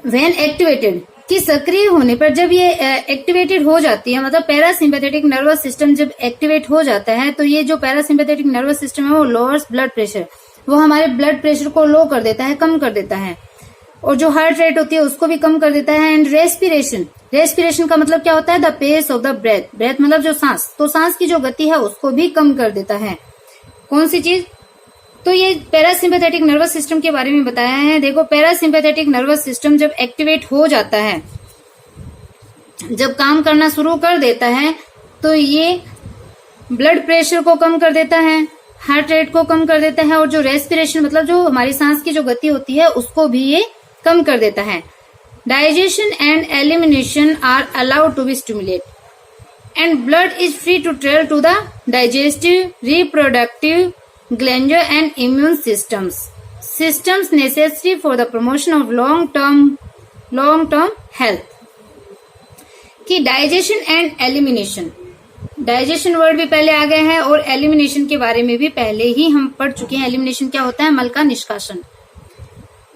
व्हेन एक्टिवेटेड कि सक्रिय होने पर जब ये एक्टिवेटेड हो जाती है, मतलब पैरासिम्पैथेटिक नर्वस सिस्टम जब एक्टिवेट हो जाता है तो ये जो पैरासिम्पैथेटिक नर्वस सिस्टम है वो लोअर्स ब्लड प्रेशर, वो हमारे ब्लड प्रेशर को लो कर देता है, कम कर देता है, और जो हार्ट रेट होती है उसको भी कम कर देता है। एंड रेस्पिरेशन, रेस्पिरेशन का मतलब क्या होता है, the pace of the breath, breath मतलब जो सांस, तो सांस की जो गति है उसको भी कम कर देता है। कौन सी चीज, तो ये पैरासिम्पैथेटिक नर्वस सिस्टम के बारे में बताया है। देखो पैरासिम्पैथेटिक नर्वस सिस्टम जब एक्टिवेट हो जाता है, जब काम करना शुरू कर देता है तो ये ब्लड प्रेशर को कम कर देता है, हार्ट रेट को कम कर देता है, और जो रेस्पिरेशन मतलब जो हमारी सांस की जो गति होती है उसको भी ये कम कर देता है। Digestion and elimination are allowed to be stimulate and blood is free to travel to the digestive, reproductive, glandular and immune systems necessary for the promotion of long term health। कि digestion and elimination, digestion word भी पहले आ गया है और एलिमिनेशन के बारे में भी पहले ही हम पढ़ चुके हैं। एलिमिनेशन क्या होता है, मल का निष्कासन।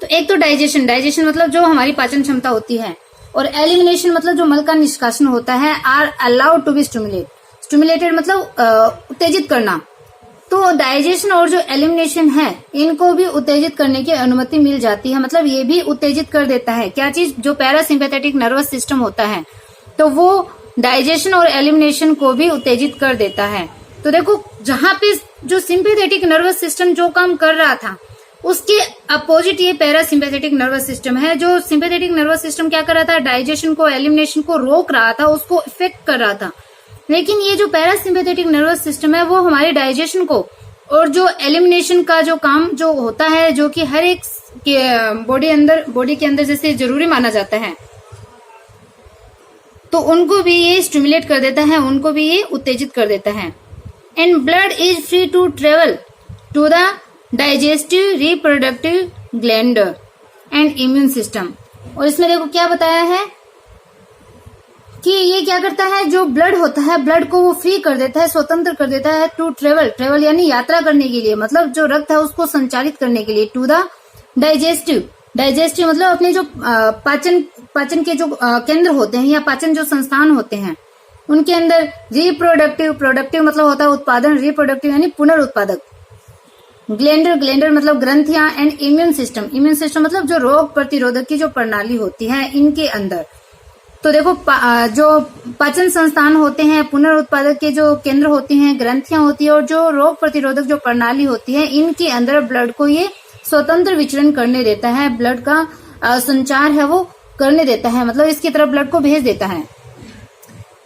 तो एक तो डाइजेशन, डाइजेशन मतलब जो हमारी पाचन क्षमता होती है, और एलिमिनेशन मतलब जो मल का निष्कासन होता है। Are allowed to be stimulated मतलब उत्तेजित करना। तो डाइजेशन और जो एलिमिनेशन है इनको भी उत्तेजित करने की अनुमति मिल जाती है, मतलब ये भी उत्तेजित कर देता है। क्या चीज, जो पैरासिम्पैथेटिक नर्वस सिस्टम होता है तो वो डाइजेशन और एलिमिनेशन को भी उत्तेजित कर देता है। तो देखो जहां पे जो सिंपैथेटिक नर्वस सिस्टम जो काम कर रहा था उसके अपोजिट ये पैरासिम्पैथेटिक नर्वस सिस्टम है। जो सिंपैथेटिक नर्वस सिस्टम क्या कर रहा था, डाइजेशन को, एलिमिनेशन को रोक रहा था, उसको इफेक्ट कर रहा था। लेकिन ये जो पैरासिम्पैथेटिक नर्वस सिस्टम है वो हमारे डाइजेशन को और जो एलिमिनेशन का जो काम जो होता है, जो कि हर एक बॉडी के अंदर जैसे जरूरी माना जाता है, तो उनको भी ये स्टिमुलेट कर देता है, उनको भी ये उत्तेजित कर देता है। And blood is free to travel to the digestive, reproductive, glandular and immune system. और इसमें देखो क्या बताया है कि ये क्या करता है, जो ब्लड होता है ब्लड को वो फ्री कर देता है, स्वतंत्र कर देता है। टू ट्रेवल, ट्रेवल यानी यात्रा करने के लिए, मतलब जो रक्त है उसको संचालित करने के लिए। टू द डाइजेस्टिव, डाइजेस्टिव मतलब अपने जो पाचन के जो केंद्र होते हैं या पाचन जो संस्थान होते हैं उनके अंदर। रिप्रोडक्टिव, प्रोडक्टिव मतलब होता है उत्पादन, रिप्रोडक्टिव यानी पुनरुत्पादक। ग्लैंडर, ग्लैंडर मतलब ग्रंथियां। And immune system, immune system मतलब जो रोग प्रतिरोधक की जो प्रणाली होती है इनके अंदर। तो देखो जो पाचन संस्थान होते हैं, पुनरुत्पादक के जो केंद्र होते हैं, ग्रंथियां होती है, और जो रोग प्रतिरोधक जो प्रणाली होती है इनके अंदर ब्लड को ये स्वतंत्र विचरण करने देता है, ब्लड का संचार है वो करने देता है, मतलब इसकी तरफ ब्लड को भेज देता है।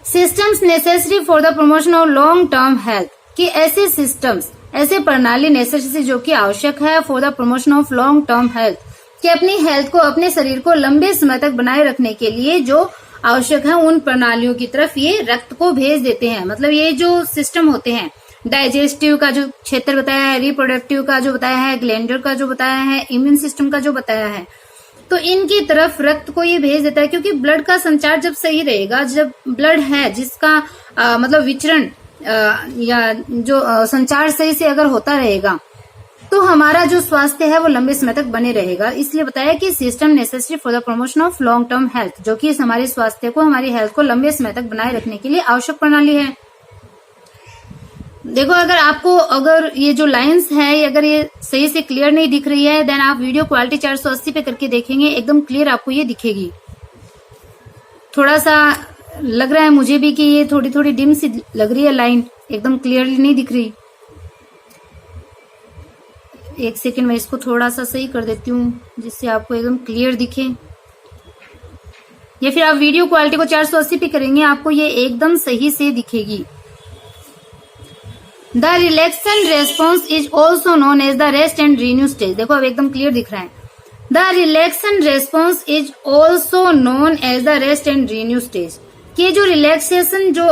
Systems necessary for the promotion of long term health, कि ऐसे सिस्टम्स, ऐसे प्रणाली नेसेसरी जो कि आवश्यक है for the promotion of long term health, कि अपनी हेल्थ को, अपने शरीर को लंबे समय तक बनाए रखने के लिए जो आवश्यक है उन प्रणालियों की तरफ ये रक्त को भेज देते हैं। मतलब ये जो सिस्टम होते हैं, डाइजेस्टिव का जो क्षेत्र बताया है, रिप्रोडक्टिव का जो बताया है, ग्लैंडर का जो बताया है, इम्यून सिस्टम का जो बताया है, तो इनकी तरफ रक्त को ये भेज देता है। क्योंकि ब्लड का संचार जब सही रहेगा, जब ब्लड है जिसका मतलब विचरण या जो संचार सही से अगर होता रहेगा तो हमारा जो स्वास्थ्य है वो लंबे समय तक बने रहेगा। इसलिए बताया कि system necessary for the promotion of long term health, जो कि हमारे स्वास्थ्य को, हमारी हेल्थ को लंबे समय तक बनाए रखने के लिए आवश्यक प्रणाली है। देखो अगर ये जो लाइंस है अगर ये सही से क्लियर नहीं दिख रही है, देन आप वीडियो क्वालिटी 480 पे करके देखेंगे, एकदम क्लियर आपको ये दिखेगी। थोड़ा सा लग रहा है मुझे भी कि ये थोड़ी थोड़ी डिम सी लग रही है लाइन, एकदम क्लियरली नहीं दिख रही। एक सेकंड में इसको थोड़ा सा सही कर देती हूँ जिससे आपको एकदम क्लियर दिखे, या फिर आप वीडियो क्वालिटी को 480 पे करेंगे, आपको ये एकदम सही से दिखेगी। The relaxation response is also known as the rest and renew stage. देखो अब एकदम क्लियर दिख रहा है। The relaxation response is also known as the rest and renew stage. कि जो रिलैक्सेशन जो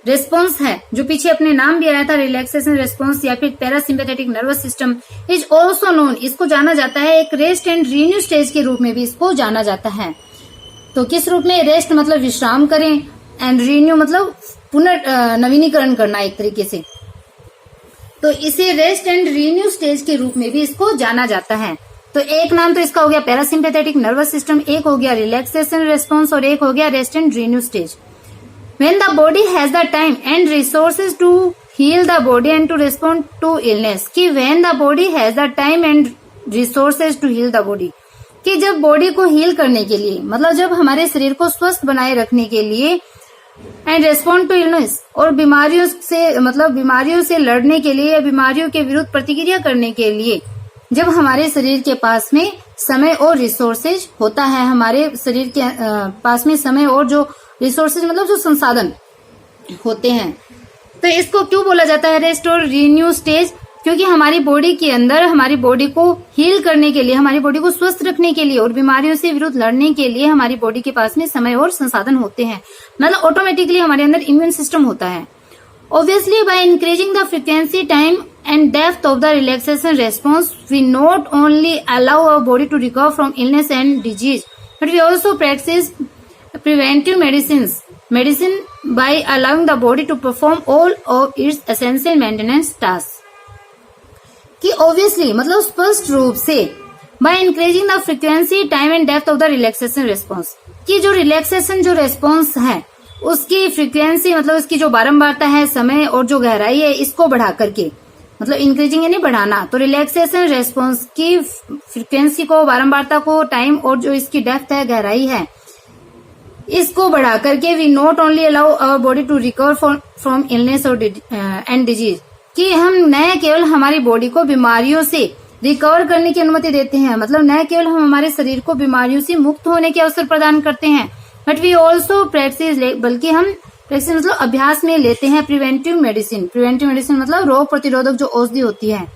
रेस्पॉन्स है, जो पीछे अपने नाम भी आया था रिलैक्सेशन रेस्पॉन्स या फिर parasympathetic nervous system, is also known, इसको जाना जाता है एक रेस्ट एंड रीन्यू स्टेज के रूप में भी इसको जाना जाता है। तो किस रूप में? रेस्ट मतलब विश्राम करें, एंड रीन्यू मतलब पुनर्नवीनीकरण करना एक तरीके से। तो इसे रेस्ट एंड रीन्यू स्टेज के रूप में भी इसको जाना जाता है। तो एक नाम तो इसका हो गया पैरासिम्पैथेटिक नर्वस सिस्टम, एक हो गया रिलैक्सेशन रेस्पॉन्स और एक हो गया rest and renew stage. When the body has the time and resources to heal the body and to respond to illness, कि when the body has the time and resources to heal the body, कि जब बॉडी को हील करने के लिए, मतलब जब हमारे शरीर को स्वस्थ बनाए रखने के लिए, एंड रेस्पॉन्ड टू इलनेस, और बीमारियों से मतलब बीमारियों से लड़ने के लिए या बीमारियों के विरुद्ध प्रतिक्रिया करने के लिए जब हमारे शरीर के पास में समय और रिसोर्सेज होता है, हमारे शरीर के पास में समय और जो रिसोर्सेज मतलब जो संसाधन होते हैं, तो इसको क्यों बोला जाता है रेस्ट और रीन्यू स्टेज? क्योंकि हमारी बॉडी के अंदर हमारी बॉडी को हील करने के लिए, हमारी बॉडी को स्वस्थ रखने के लिए और बीमारियों से विरुद्ध लड़ने के लिए हमारी बॉडी के पास में समय और संसाधन होते हैं, मतलब ऑटोमेटिकली हमारे अंदर इम्यून सिस्टम होता है। Obviously, by increasing the frequency, time and depth of the relaxation response, we not only allow our body to recover from illness and disease, but we also practice preventive medicine by allowing the body to perform all of its essential maintenance tasks. कि obviously मतलब स्पष्ट रूप से by increasing the frequency, time and depth of the relaxation response, कि जो रिलैक्सेशन जो रेस्पॉन्स है उसकी फ्रीक्वेंसी मतलब उसकी जो बारंबारता है, समय और जो गहराई है, इसको बढ़ा करके, मतलब इंक्रीजिंग यानी बढ़ाना, तो रिलैक्सेशन रेस्पॉन्स की फ्रीक्वेंसी को, बारंबारता को, टाइम और जो इसकी डेप्थ है, गहराई है, इसको बढ़ा करके we not only allow our body to recover from illness और एंड डिजीज, कि हम न केवल हमारी बॉडी को बीमारियों से रिकवर करने की अनुमति देते हैं, मतलब न केवल हम हमारे शरीर को बीमारियों से मुक्त होने के अवसर प्रदान करते हैं, बट वी ऑल्सो प्रैक्टिस, बल्कि हम प्रैक्टिस मतलब अभ्यास में लेते हैं प्रिवेंटिव मेडिसिन। प्रिवेंटिव मेडिसिन मतलब रोग प्रतिरोधक जो औषधि होती है,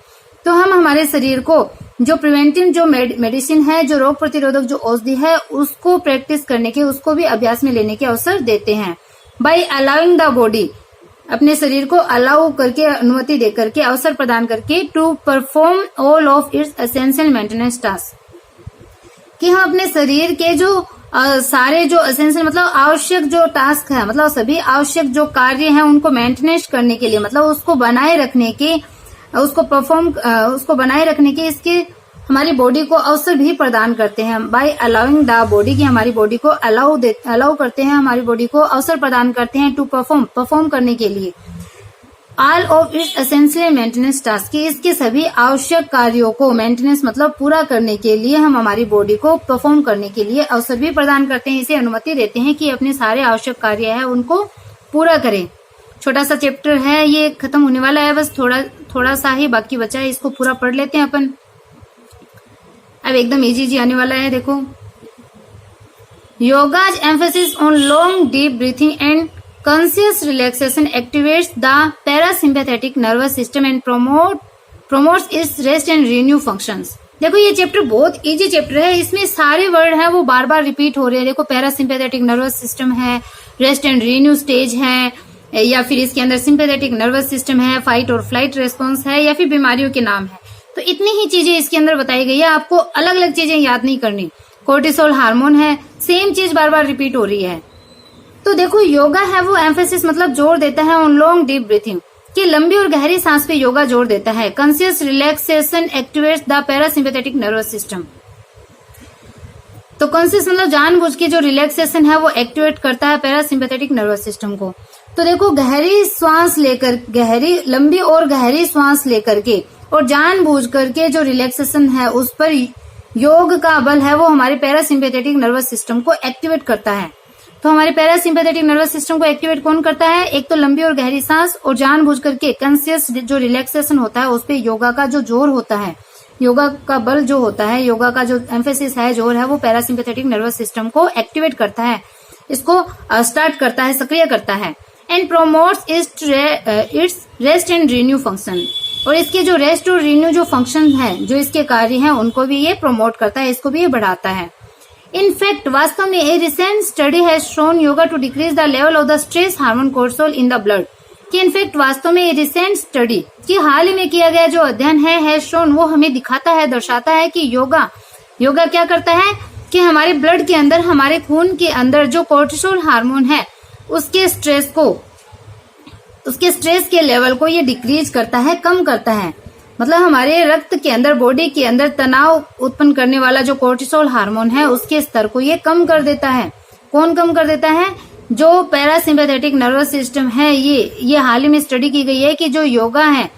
तो हम हमारे शरीर को जो प्रिवेंटिव जो मेडिसिन है, जो रोग प्रतिरोधक जो औषधि है, उसको प्रैक्टिस करने के, उसको भी अभ्यास में लेने के अवसर देते हैं। बाय अलाउइंग द बॉडी, अपने शरीर को अलाउ करके, अनुमति दे करके, अवसर प्रदान करके, to perform all of its essential maintenance task, कि हम अपने शरीर के जो सारे जो एसेंशियल मतलब आवश्यक जो टास्क है, मतलब सभी आवश्यक जो कार्य हैं, उनको मेंटेनेंस करने के लिए, मतलब उसको बनाए रखने के, उसको बनाए रखने के इसके हमारी बॉडी को अवसर भी प्रदान करते हैं। बाय अलाउइंग द बॉडी, की हमारी बॉडी को अलाउ करते हैं, हमारी बॉडी को अवसर प्रदान करते हैं टू परफॉर्म करने के लिए all of its essential maintenance task, की इसके सभी आवश्यक कार्यों को मेंटेनेंस मतलब पूरा करने के लिए हम हमारी बॉडी को परफॉर्म करने के लिए अवसर भी प्रदान करते हैं, इसे अनुमति देते हैं कि अपने सारे आवश्यक कार्य है उनको पूरा करें। छोटा सा चैप्टर है, ये खत्म होने वाला है, बस थोड़ा सा ही बाकी बचा है, इसको पूरा पढ़ लेते हैं अपन। अब एकदम इजी आने वाला है, देखो। Yoga's emphasis on long deep breathing and conscious relaxation activates the parasympathetic nervous system and promotes its rest and renew functions। देखो ये चैप्टर बहुत इजी चैप्टर है, इसमें सारे वर्ड है वो बार बार रिपीट हो रहे हैं। देखो पैरासिम्पैथेटिक नर्वस सिस्टम है, रेस्ट एंड रिन्यू स्टेज है, या फिर इसके अंदर सिंपैथेटिक नर्वस सिस्टम है, फाइट और फ्लाइट रेस्पॉन्स है, या फिर बीमारियों के नाम है। तो इतनी ही चीजें इसके अंदर बताई गई है, आपको अलग अलग चीजें याद नहीं करनी। कोर्टिसोल हार्मोन है, सेम चीज बार बार रिपीट हो रही है। तो देखो योगा है वो एम्फेसिस मतलब जोर देता है ऑन लॉन्ग डीप ब्रीथिंग, कि लंबी और गहरी सांस पे योगा जोर देता है। Conscious relaxation activates the parasympathetic nervous system, तो कॉन्शियस मतलब जानबूझ के जो रिलैक्सेशन है वो एक्टिवेट करता है पैरासिम्पैथेटिक नर्वस सिस्टम को। तो देखो गहरी श्वास लेकर, लंबी और गहरी श्वास लेकर के और जानबूझ करके जो रिलैक्सेशन है उस पर योग का बल है वो हमारे पैरासिम्पैथेटिक नर्वस सिस्टम को एक्टिवेट करता है। तो हमारे पैरासिम्पैथेटिक नर्वस सिस्टम को एक्टिवेट कौन करता है? एक तो लंबी और गहरी सांस और जानबूझ करके कॉन्शियस जो रिलैक्सेशन होता है उस पे योगा का जो जोर होता है, योगा का बल जो होता है, योगा का जो एम्फेसिस है, जोर है, वो पैरासिम्पैथेटिक नर्वस सिस्टम को एक्टिवेट करता है, इसको स्टार्ट करता है, सक्रिय करता है। And promotes it's rest and renew function, और इसके जो रेस्ट और रिन्यू जो फंक्शन है, जो इसके कार्य हैं, उनको भी ये प्रमोट करता है, इसको भी ये बढ़ाता है। इनफैक्ट वास्तव में a recent study has shown yoga to decrease the level of the stress hormone cortisol in the blood. कि इनफैक्ट वास्तव में रिसेंट स्टडी कि हाल ही में किया गया जो अध्ययन है शोन, वो हमें दिखाता है, दर्शाता है कि योगा क्या करता है कि हमारे ब्लड के अंदर, हमारे खून के अंदर जो कोर्टिसोल हार्मोन है उसके स्ट्रेस के लेवल को ये डिक्रीज करता है, कम करता है। मतलब हमारे रक्त के अंदर, बॉडी के अंदर तनाव उत्पन्न करने वाला जो कोर्टिसोल हार्मोन है उसके स्तर को ये कम कर देता है। कौन कम कर देता है? जो पैरासिम्पैथेटिक नर्वस सिस्टम है, ये हाल ही में स्टडी की गई है कि जो योगा है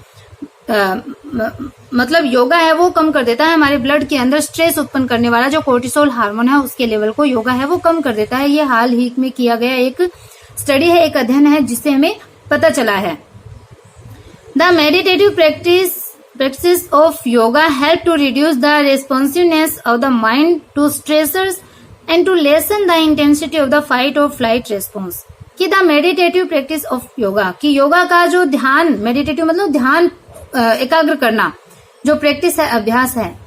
मतलब योगा है वो कम कर देता है हमारे ब्लड के अंदर स्ट्रेस उत्पन्न करने वाला जो कोर्टिसोल हार्मोन है उसके लेवल को योगा है वो कम कर देता है। ये हाल ही में किया गया एक स्टडी है, एक अध्ययन है जिससे हमें पता चला है। The meditative practice of yoga help to reduce the responsiveness of the mind to stressors and to lessen the intensity of the fight or flight response। कि the meditative practice of yoga, कि योगा का जो ध्यान, मेडिटेटिव मतलब ध्यान एकाग्र करना, जो प्रैक्टिस है, अभ्यास है,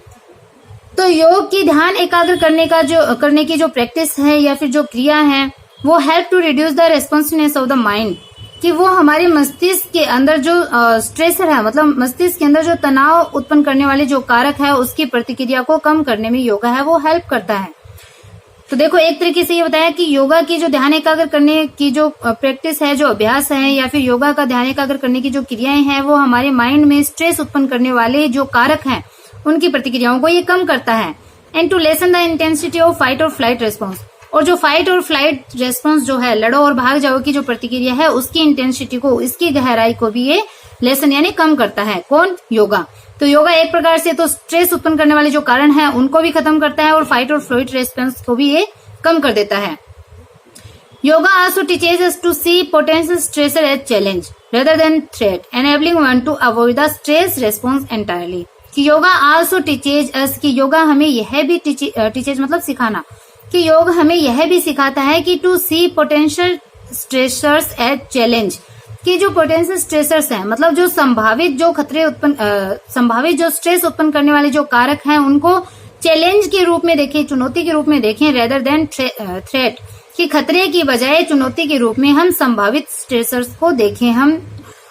तो योग की ध्यान एकाग्र करने की जो प्रैक्टिस है या फिर जो क्रिया है वो help to reduce the responsiveness of the mind, कि वो हमारे मस्तिष्क के अंदर जो स्ट्रेसर है, मतलब मस्तिष्क के अंदर जो तनाव उत्पन्न करने वाले जो कारक है उसकी प्रतिक्रिया को कम करने में योगा है वो हेल्प करता है। तो देखो, एक तरीके से ये बताया कि योगा की जो ध्यान एकाग्र करने की जो प्रैक्टिस है, जो अभ्यास है, या फिर योगा का ध्यान एकाग्र करने की जो क्रियाएं हैं वो हमारे माइंड में स्ट्रेस उत्पन्न करने वाले जो कारक हैं उनकी प्रतिक्रियाओं को ये कम करता है। And to lessen the intensity of fight और फ्लाइट रेस्पॉन्स, और जो फाइट और फ्लाइट रेस्पॉन्स जो है, लड़ो और भाग जाओ की जो प्रतिक्रिया है उसकी इंटेंसिटी को, इसकी गहराई को भी ये लेसन यानी कम करता है। कौन? योगा। तो योगा एक प्रकार से तो स्ट्रेस उत्पन्न करने वाले जो कारण है उनको भी खत्म करता है और फाइट और फ्लाइट रेस्पॉन्स को भी ये कम कर देता है। Yoga also teaches us to see potential stressor as challenge rather than threat, enabling one to avoid the stress response entirely. कि योगा आल्सो टीचेज अस, कि योगा हमें यह भी टीचेज मतलब सिखाना, कि योग हमें यह भी सिखाता है कि to see potential stressors as challenge, कि जो पोटेंशियल स्ट्रेसर्स हैं मतलब जो संभावित जो खतरे उत्पन्न संभावित जो स्ट्रेस उत्पन्न करने वाले जो कारक हैं उनको चैलेंज के रूप में देखें, चुनौती के रूप में देखें, रेदर देन थ्रेट, कि खतरे की बजाय चुनौती के रूप में हम संभावित स्ट्रेसर्स को देखें, हम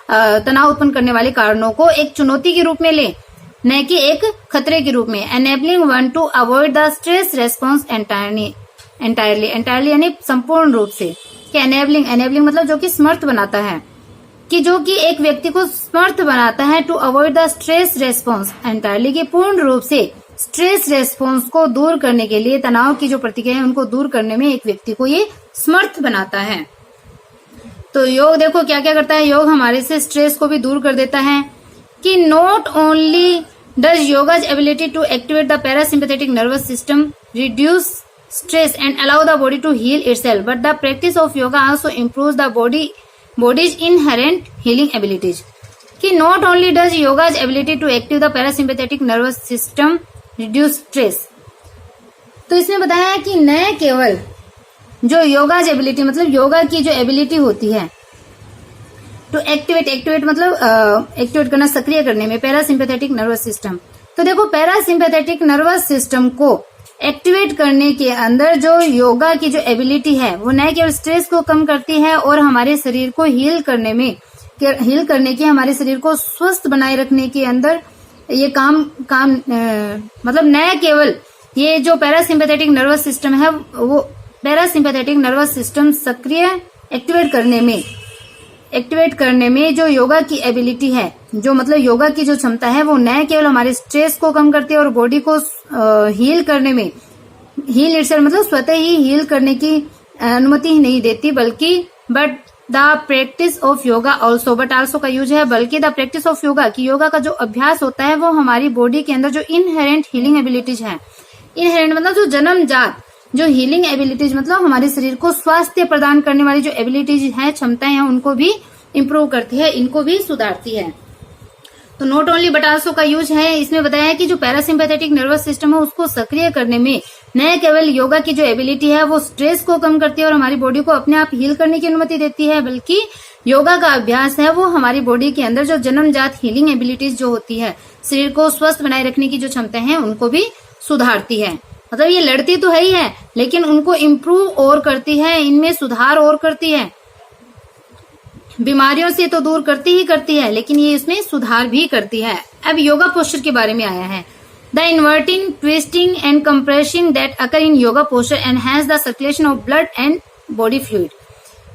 तनाव उत्पन्न करने वाले कारणों को एक चुनौती के रूप में लें, न कि एक खतरे के रूप में। Enabling one to avoid the stress response entirely यानी संपूर्ण रूप से। कि एनेबलिंग मतलब जो कि समर्थ बनाता है, कि जो कि एक व्यक्ति को समर्थ बनाता है to avoid the stress response entirely, की पूर्ण रूप से स्ट्रेस रेस्पॉन्स को दूर करने के लिए, तनाव की जो प्रतिक्रिया है उनको दूर करने में एक व्यक्ति को ये समर्थ बनाता है। तो योग देखो क्या क्या करता है, योग हमारे से स्ट्रेस को भी दूर कर देता है। कि not only does yoga's ability to activate the parasympathetic nervous system reduce stress and allow the body to heal itself, but the practice of yoga also improves the body's inherent healing abilities. कि not only does yoga's ability to active the parasympathetic nervous system reduce stress, तो इसमें बताया है कि न केवल जो योगाज एबिलिटी मतलब योगा की जो एबिलिटी होती है टू एक्टिवेट मतलब एक्टिवेट करना, सक्रिय करने में पैरासिम्पैथेटिक नर्वस सिस्टम। तो देखो, पैरासिम्पैथेटिक नर्वस सिस्टम को एक्टिवेट करने के अंदर जो योगा की जो एबिलिटी है वो न केवल स्ट्रेस को कम करती है और हमारे शरीर को हील करने की, हमारे शरीर को स्वस्थ बनाए रखने के अंदर ये काम मतलब न केवल ये जो पैरासिम्पैथेटिक नर्वस सिस्टम है वो पैरासिम्पैथेटिक नर्वस सिस्टम सक्रिय एक्टिवेट करने में जो योगा की एबिलिटी है, जो मतलब योगा की जो क्षमता है वो न केवल हमारे स्ट्रेस को कम करती है और बॉडी को हील करने में, हील इटसेल्फ मतलब स्वतः ही हील करने की अनुमति ही नहीं देती, बल्कि but the practice of yoga also, but also का यूज है, बल्कि द प्रैक्टिस ऑफ योगा की योगा का जो अभ्यास होता है वो हमारी बॉडी के अंदर जो इनहेरेंट हीलिंग एबिलिटीज है, इनहेरेंट मतलब जो जन्मजात जो हीलिंग एबिलिटीज मतलब हमारे शरीर को स्वास्थ्य प्रदान करने वाली जो एबिलिटीज है, क्षमताएं हैं, उनको भी इम्प्रूव करती है, इनको भी सुधारती है। तो नॉट ओनली बट आल्सो का यूज है, इसमें बताया है कि जो पैरासिम्पैथेटिक नर्वस सिस्टम है उसको सक्रिय करने में न केवल योगा की जो एबिलिटी है वो स्ट्रेस को कम करती है और हमारी बॉडी को अपने आप हील करने की अनुमति देती है, बल्कि योगा का अभ्यास है वो हमारी बॉडी के अंदर जो जन्मजात हीलिंग एबिलिटीज जो होती है, शरीर को स्वस्थ बनाए रखने की जो क्षमता है उनको भी सुधारती है। मतलब ये लड़ती तो है ही है, लेकिन उनको इम्प्रूव और करती है, इनमें सुधार और करती है। बीमारियों से तो दूर करती ही करती है, लेकिन ये इसमें सुधार भी करती है। अब योगा पोस्चर के बारे में आया है। The inverting, twisting and compressing that occur in yoga posture enhance the circulation of blood and body fluid.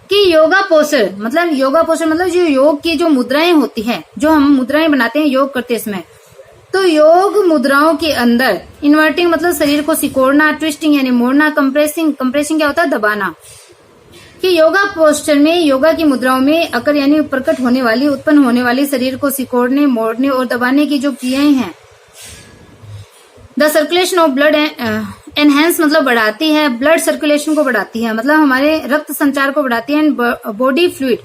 कि योगा पोस्चर मतलब जो योग की जो मुद्राएं होती है, जो हम मुद्राएं बनाते हैं योग करते समय, तो योग मुद्राओं के अंदर इन्वर्टिंग मतलब शरीर को सिकोड़ना, ट्विस्टिंग यानी मोड़ना, कंप्रेसिंग क्या होता है, दबाना। कि योगा पोस्चर में, योगा की मुद्राओं में अकर यानी प्रकट होने वाली, उत्पन्न होने वाली शरीर को सिकोड़ने, मोड़ने और दबाने की जो क्रियाएं हैं, the circulation of blood enhance मतलब बढ़ाती है, ब्लड सर्कुलेशन को बढ़ाती है, मतलब हमारे रक्त संचार को बढ़ाती है, एंड बॉडी फ्लूइड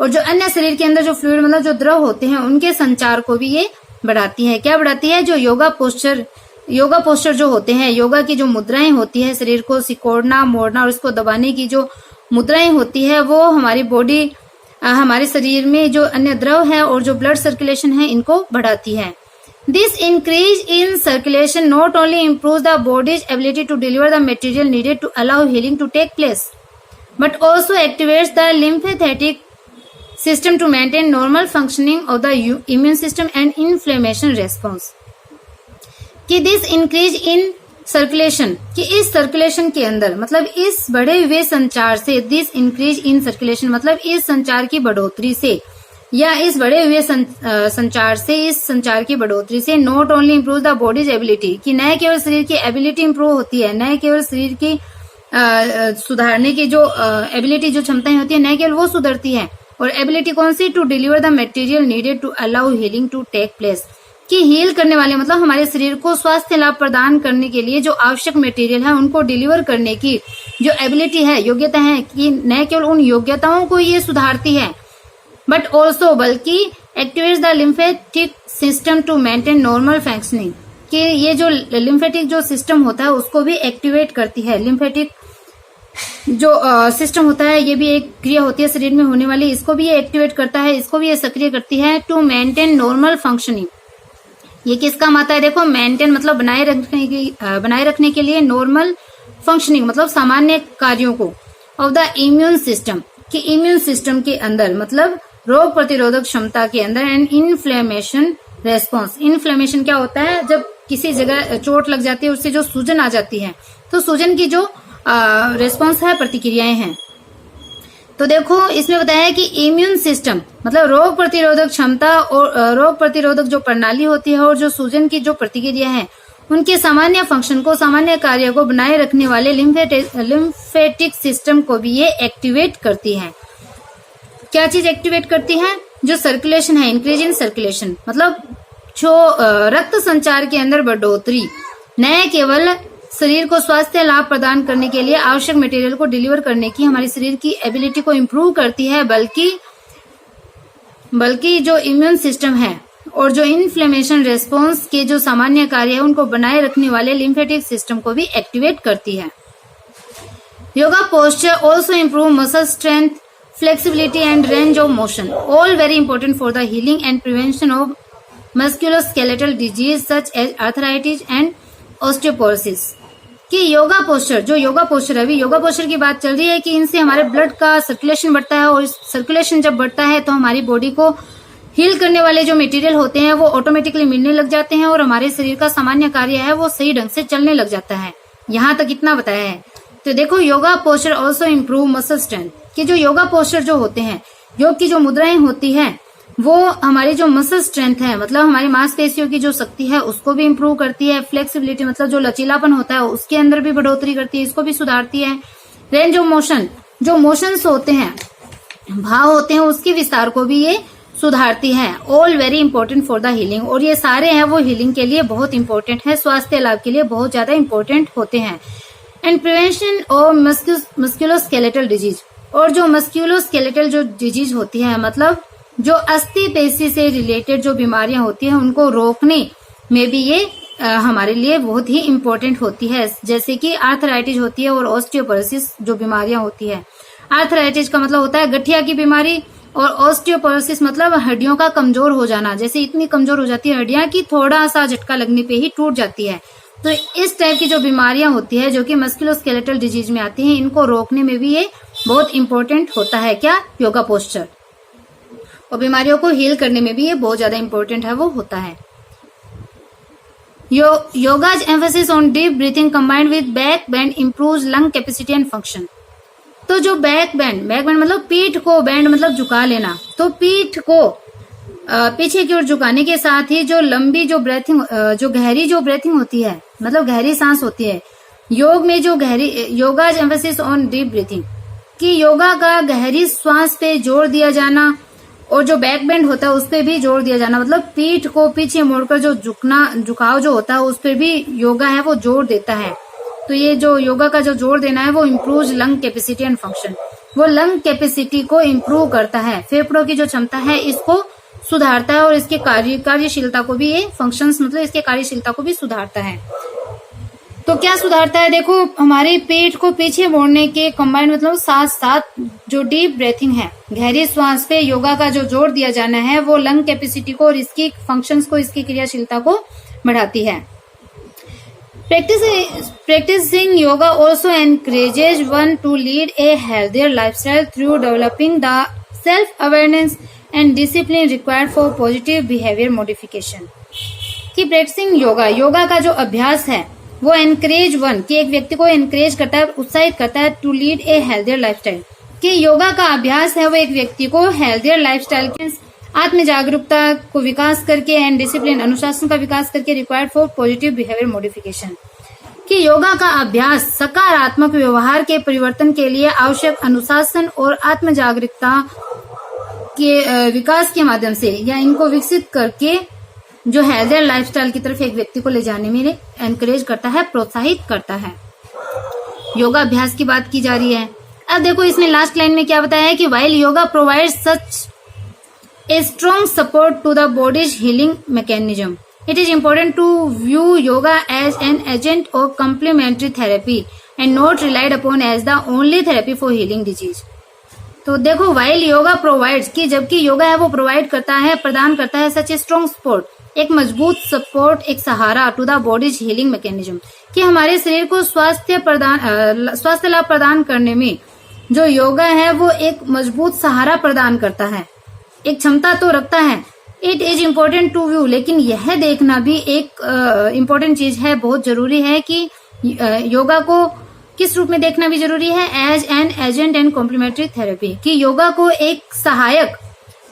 और जो अन्य शरीर के अंदर जो फ्लूइड मतलब जो द्रव होते हैं उनके संचार को भी ये बढ़ाती है। क्या बढ़ाती है? जो योगा पोस्चर जो होते हैं, योगा की जो मुद्राएं होती है, शरीर को सिकोड़ना, मोड़ना और इसको दबाने की जो मुद्राएं होती है, वो हमारी बॉडी, हमारे शरीर में जो अन्य द्रव है और जो ब्लड सर्कुलेशन है इनको बढ़ाती है। This increase in circulation not only improves the body's ability to deliver the material needed to allow healing to take place, but also activates the lymphatic system to maintain normal functioning of the immune system and inflammation response. कि this increase in circulation, कि इस सर्कुलेशन के अंदर मतलब इस बढ़े हुए संचार से, this increase in circulation मतलब इस संचार की बढ़ोतरी से या इस बढ़े हुए संचार से, इस संचार की बढ़ोतरी से not only improve the bodies ability, कि न केवल शरीर की एबिलिटी इंप्रूव होती है, न केवल शरीर की सुधारने की जो एबिलिटी, जो क्षमताएं होती है, न केवल वो सुधरती है, और एबिलिटी कौन सी? To deliver the material needed to allow healing to take place, कि हील करने वाले मतलब हमारे शरीर को स्वास्थ्य लाभ प्रदान करने के लिए जो आवश्यक मटेरियल है उनको डिलीवर करने की जो एबिलिटी है, योग्यता है, कि न केवल उन योग्यताओं को ये सुधारती है, बट ऑल्सो बल्कि activates the lymphatic system to maintain normal functioning, कि ये जो लिम्फेटिक जो सिस्टम होता है उसको भी एक्टिवेट करती है। लिम्फेटिक जो सिस्टम होता है, ये भी एक क्रिया होती है शरीर में होने वाली, इसको भी ये एक्टिवेट करता है, इसको भी ये सक्रिय करती है। टू मेंटेन नॉर्मल फंक्शनिंग, ये किस काम आता है? देखो, मेंटेन मतलब बनाए रखने के लिए, नॉर्मल फंक्शनिंग मतलब सामान्य कार्यों को, ऑफ द इम्यून सिस्टम, कि इम्यून सिस्टम के अंदर मतलब रोग प्रतिरोधक क्षमता के अंदर, एंड इन्फ्लेमेशन रेस्पॉन्स। इन्फ्लेमेशन क्या होता है? जब किसी जगह चोट लग जाती है, उससे जो सूजन आ जाती है, तो सूजन की जो रेस्पॉन्स है, प्रतिक्रियाएं हैं। तो देखो, इसमें बताया है कि इम्यून सिस्टम मतलब रोग प्रतिरोधक क्षमता और रोग प्रतिरोधक जो प्रणाली होती है और जो सूजन की जो प्रतिक्रिया है, उनके सामान्य फंक्शन को, सामान्य कार्य को बनाए रखने वाले लिम्फेटिक सिस्टम को भी ये एक्टिवेट करती है। क्या चीज एक्टिवेट करती है? जो सर्कुलेशन है, इंक्रीज इन सर्कुलेशन मतलब जो रक्त संचार के अंदर बढ़ोतरी, न केवल शरीर को स्वास्थ्य लाभ प्रदान करने के लिए आवश्यक मटेरियल को डिलीवर करने की हमारे शरीर की एबिलिटी को इम्प्रूव करती है, बल्कि जो इम्यून सिस्टम है और जो इन्फ्लेमेशन रेस्पॉन्स के जो सामान्य कार्य है उनको बनाए रखने वाले लिम्फेटिक सिस्टम को भी एक्टिवेट करती है। Yoga posture also improve muscle strength, flexibility and range of motion, all very important for the healing and prevention of musculoskeletal disease such as arthritis and osteoporosis. कि योगा पोस्चर, जो योगा पोस्चर है, अभी योगा पोस्चर की बात चल रही है कि इनसे हमारे ब्लड का सर्कुलेशन बढ़ता है, और सर्कुलेशन जब बढ़ता है तो हमारी बॉडी को हील करने वाले जो मटेरियल होते हैं वो ऑटोमेटिकली मिलने लग जाते हैं, और हमारे शरीर का सामान्य कार्य है वो सही ढंग से चलने लग जाता है। यहाँ तक इतना बताया है। तो देखो, yoga posture also improve muscle strength, कि जो योगा पोस्चर जो होते हैं, योग की जो मुद्राएं होती हैं, वो हमारी जो मसल स्ट्रेंथ है मतलब हमारी मांसपेशियों की जो शक्ति है उसको भी इम्प्रूव करती है। फ्लेक्सिबिलिटी मतलब जो लचीलापन होता है उसके अंदर भी बढ़ोतरी करती है, इसको भी सुधारती है। रेंज ऑफ मोशन, जो मोशंस होते हैं, भाव होते हैं, उसके विस्तार को भी ये सुधारती है। All very important for the healing, और ये सारे हैं वो हीलिंग के लिए बहुत इंपॉर्टेंट है, स्वास्थ्य लाभ के लिए बहुत ज्यादा इंपॉर्टेंट होते हैं। And prevention of musculoskeletal disease, और जो मस्कुलोस्केलेटल जो डिजीज होती है मतलब जो अस्थि पेशी से रिलेटेड जो बीमारियां होती हैं उनको रोकने में भी ये हमारे लिए बहुत ही इम्पोर्टेंट होती है। जैसे कि आर्थराइटिस होती है और ऑस्टियोपोरोसिस जो बीमारियां होती है। आर्थराइटिस का मतलब होता है गठिया की बीमारी, और ऑस्टियोपोरोसिस मतलब हड्डियों का कमजोर हो जाना। जैसे इतनी कमजोर हो जाती है हड्डियां कि थोड़ा सा झटका लगने पे ही टूट जाती है, तो इस टाइप की जो बीमारियां होती है जो कि मस्कुलोस्केलेटल डिजीज में आती हैं, इनको रोकने में भी ये बहुत इंपॉर्टेंट होता है। क्या? योगा पोस्चर। और बीमारियों को हील करने में भी ये बहुत ज्यादा इंपॉर्टेंट है, वो होता है। Yoga's emphasis on deep breathing combined with back bend improves lung capacity and function. तो जो बैक बेंड मतलब पीठ को, बेंड मतलब झुका लेना, तो पीठ को पीछे की ओर झुकाने के साथ ही जो लंबी जो ब्रेथिंग, जो गहरी जो ब्रेथिंग होती है, मतलब गहरी सांस होती है, योग में जो गहरी, योगाज एम्फेसिस ऑन डीप ब्रीथिंग, कि योगा का गहरी श्वास पे जोर दिया जाना और जो बैक बेंड होता है उस पर भी जोर दिया जाना, मतलब पीठ को पीछे मोड़कर जो झुकाव जो होता है उस पर भी योगा है वो जोर देता है। तो ये जो योगा का जो जोर देना है वो improve lung capacity and function, वो लंग कैपेसिटी को इम्प्रूव करता है, फेफड़ों की जो क्षमता है इसको सुधारता है और इसके कार्यशीलता को भी, ये फंक्शंस मतलब इसके कार्यशीलता को भी सुधारता है। तो क्या सुधारता है? देखो, हमारे पेट को पीछे मोड़ने के कंबाइंड मतलब साथ साथ जो डीप ब्रेथिंग है, गहरी श्वास पे योगा का जो जोर दिया जाना है वो लंग कैपेसिटी को और इसकी फंक्शंस को, इसकी क्रियाशीलता को बढ़ाती है। Practicing yoga also encourages one to lead a healthier lifestyle through developing the self-awareness and discipline required for positive behavior modification। कि प्रैक्टिसिंग योगा का जो अभ्यास है वो एनकरेज वन, कि एक व्यक्ति को एनकरेज करता है, उत्साहित करता है, to lead a healthier lifestyle, कि योगा का अभ्यास है वो एक व्यक्ति को हेल्थियर लाइफस्टाइल के आत्म जागरूकता को विकास करके एंड डिसिप्लिन, अनुशासन का विकास करके required for positive behaviour modification, कि योगा का अभ्यास सकारात्मक व्यवहार के परिवर्तन के लिए आवश्यक अनुशासन और आत्म जागरूकता के विकास के माध्यम से या इनको विकसित करके जो हेल्थियर लाइफस्टाइल की तरफ एक व्यक्ति को ले जाने में एनकरेज करता है, प्रोत्साहित करता है। योगा अभ्यास की बात की जा रही है। अब देखो इसमें लास्ट लाइन में क्या बताया है कि while yoga provides such a strong support to the body's healing mechanism, it is important to view yoga as an agent of complementary therapy and not relied upon as the only therapy for healing disease. तो देखो, वाइल योगा प्रोवाइड्स, कि जबकि योगा है वो प्रोवाइड करता है, प्रदान करता है सच ए स्ट्रॉन्ग सपोर्ट, एक मजबूत सपोर्ट, एक सहारा to the body's healing mechanism, कि हमारे शरीर को स्वास्थ्य लाभ प्रदान करने में जो योगा है वो एक मजबूत सहारा प्रदान करता है, एक क्षमता तो रखता है। It is important to view, लेकिन यह देखना भी एक इम्पोर्टेंट चीज है, बहुत जरूरी है कि योगा को किस रूप में देखना भी जरूरी है, as an agent and complementary therapy, कि योगा को एक सहायक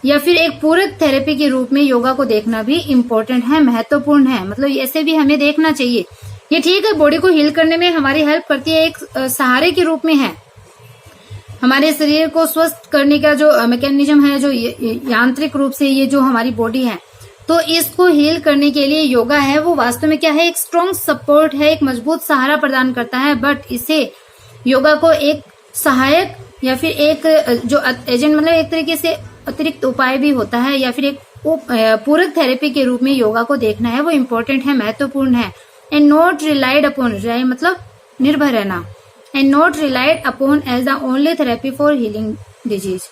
या फिर एक पूरक थेरेपी के रूप में योगा को देखना भी इम्पोर्टेंट है, महत्वपूर्ण है। मतलब ऐसे भी हमें देखना चाहिए। ये ठीक है, बॉडी को हील करने में हमारी हेल्प करती है, एक सहारे के रूप में है, हमारे शरीर को स्वस्थ करने का जो मैकेनिज्म है, जो यांत्रिक रूप से ये जो हमारी बॉडी है, तो इसको हील करने के लिए योगा है वो वास्तव में क्या है, एक स्ट्रॉन्ग सपोर्ट है, एक मजबूत सहारा प्रदान करता है। बट इसे योगा को एक सहायक या फिर एक जो एजेंट मतलब एक तरीके से अतिरिक्त उपाय भी होता है, या फिर एक पूरक थेरेपी के रूप में योगा को देखना है, वो इम्पोर्टेंट है, महत्वपूर्ण है। एंड नॉट रिलाइड अपॉन, मतलब निर्भर रहना, and not relied upon as the only therapy for healing disease,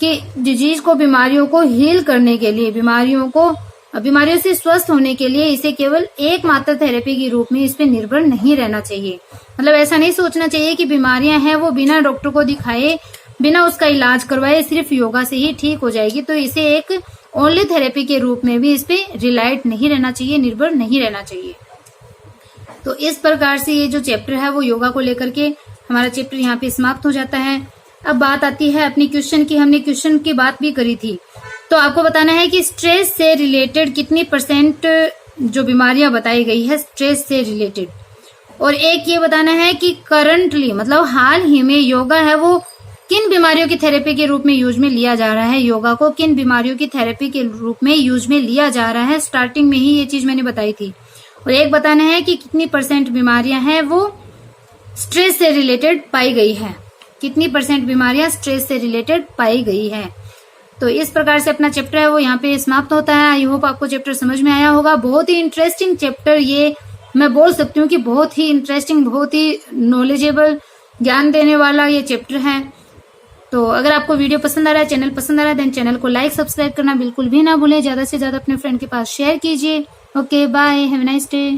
कि डिजीज को, बीमारियों को हील करने के लिए, बीमारियों से स्वस्थ होने के लिए इसे केवल एकमात्र थेरेपी के रूप में इस पे निर्भर नहीं रहना चाहिए। मतलब ऐसा नहीं सोचना चाहिए कि बीमारियां हैं वो बिना डॉक्टर को दिखाए, बिना उसका इलाज करवाए सिर्फ योगा से ही ठीक हो जाएगी। तो इसे एक ओनली थेरेपी के रूप में भी इस पे रिलाइड नहीं रहना चाहिए, निर्भर नहीं रहना चाहिए। तो इस प्रकार से ये जो चैप्टर है वो योगा को लेकर के हमारा चैप्टर यहाँ पे समाप्त हो जाता है। अब बात आती है अपनी क्वेश्चन की। हमने क्वेश्चन की बात भी करी थी, तो आपको बताना है कि स्ट्रेस से रिलेटेड कितनी % जो बीमारियां बताई गई है स्ट्रेस से रिलेटेड, और एक ये बताना है कि करंटली मतलब हाल ही में योगा है वो किन बीमारियों की थेरेपी के रूप में यूज में लिया जा रहा है, योगा को किन बीमारियों की थेरेपी के रूप में यूज में लिया जा रहा है। स्टार्टिंग में ही ये चीज मैंने बताई थी। और एक बताना है कि कितनी % बीमारियां हैं वो स्ट्रेस से रिलेटेड पाई गई है, कितनी % बीमारियां स्ट्रेस से रिलेटेड पाई गई है। तो इस प्रकार से अपना चैप्टर है वो यहाँ पे समाप्त होता है। आई होप आपको चैप्टर समझ में आया होगा। बहुत ही इंटरेस्टिंग चैप्टर, ये मैं बोल सकती हूँ कि बहुत ही इंटरेस्टिंग, बहुत ही नॉलेजेबल, ज्ञान देने वाला ये चैप्टर है। तो अगर आपको वीडियो पसंद आ रहा है, चैनल पसंद आ रहा है, देन चैनल को लाइक सब्सक्राइब करना बिल्कुल भी ना भूलें। ज्यादा से ज्यादा अपने फ्रेंड के पास शेयर कीजिए। Okay, bye, have a nice day.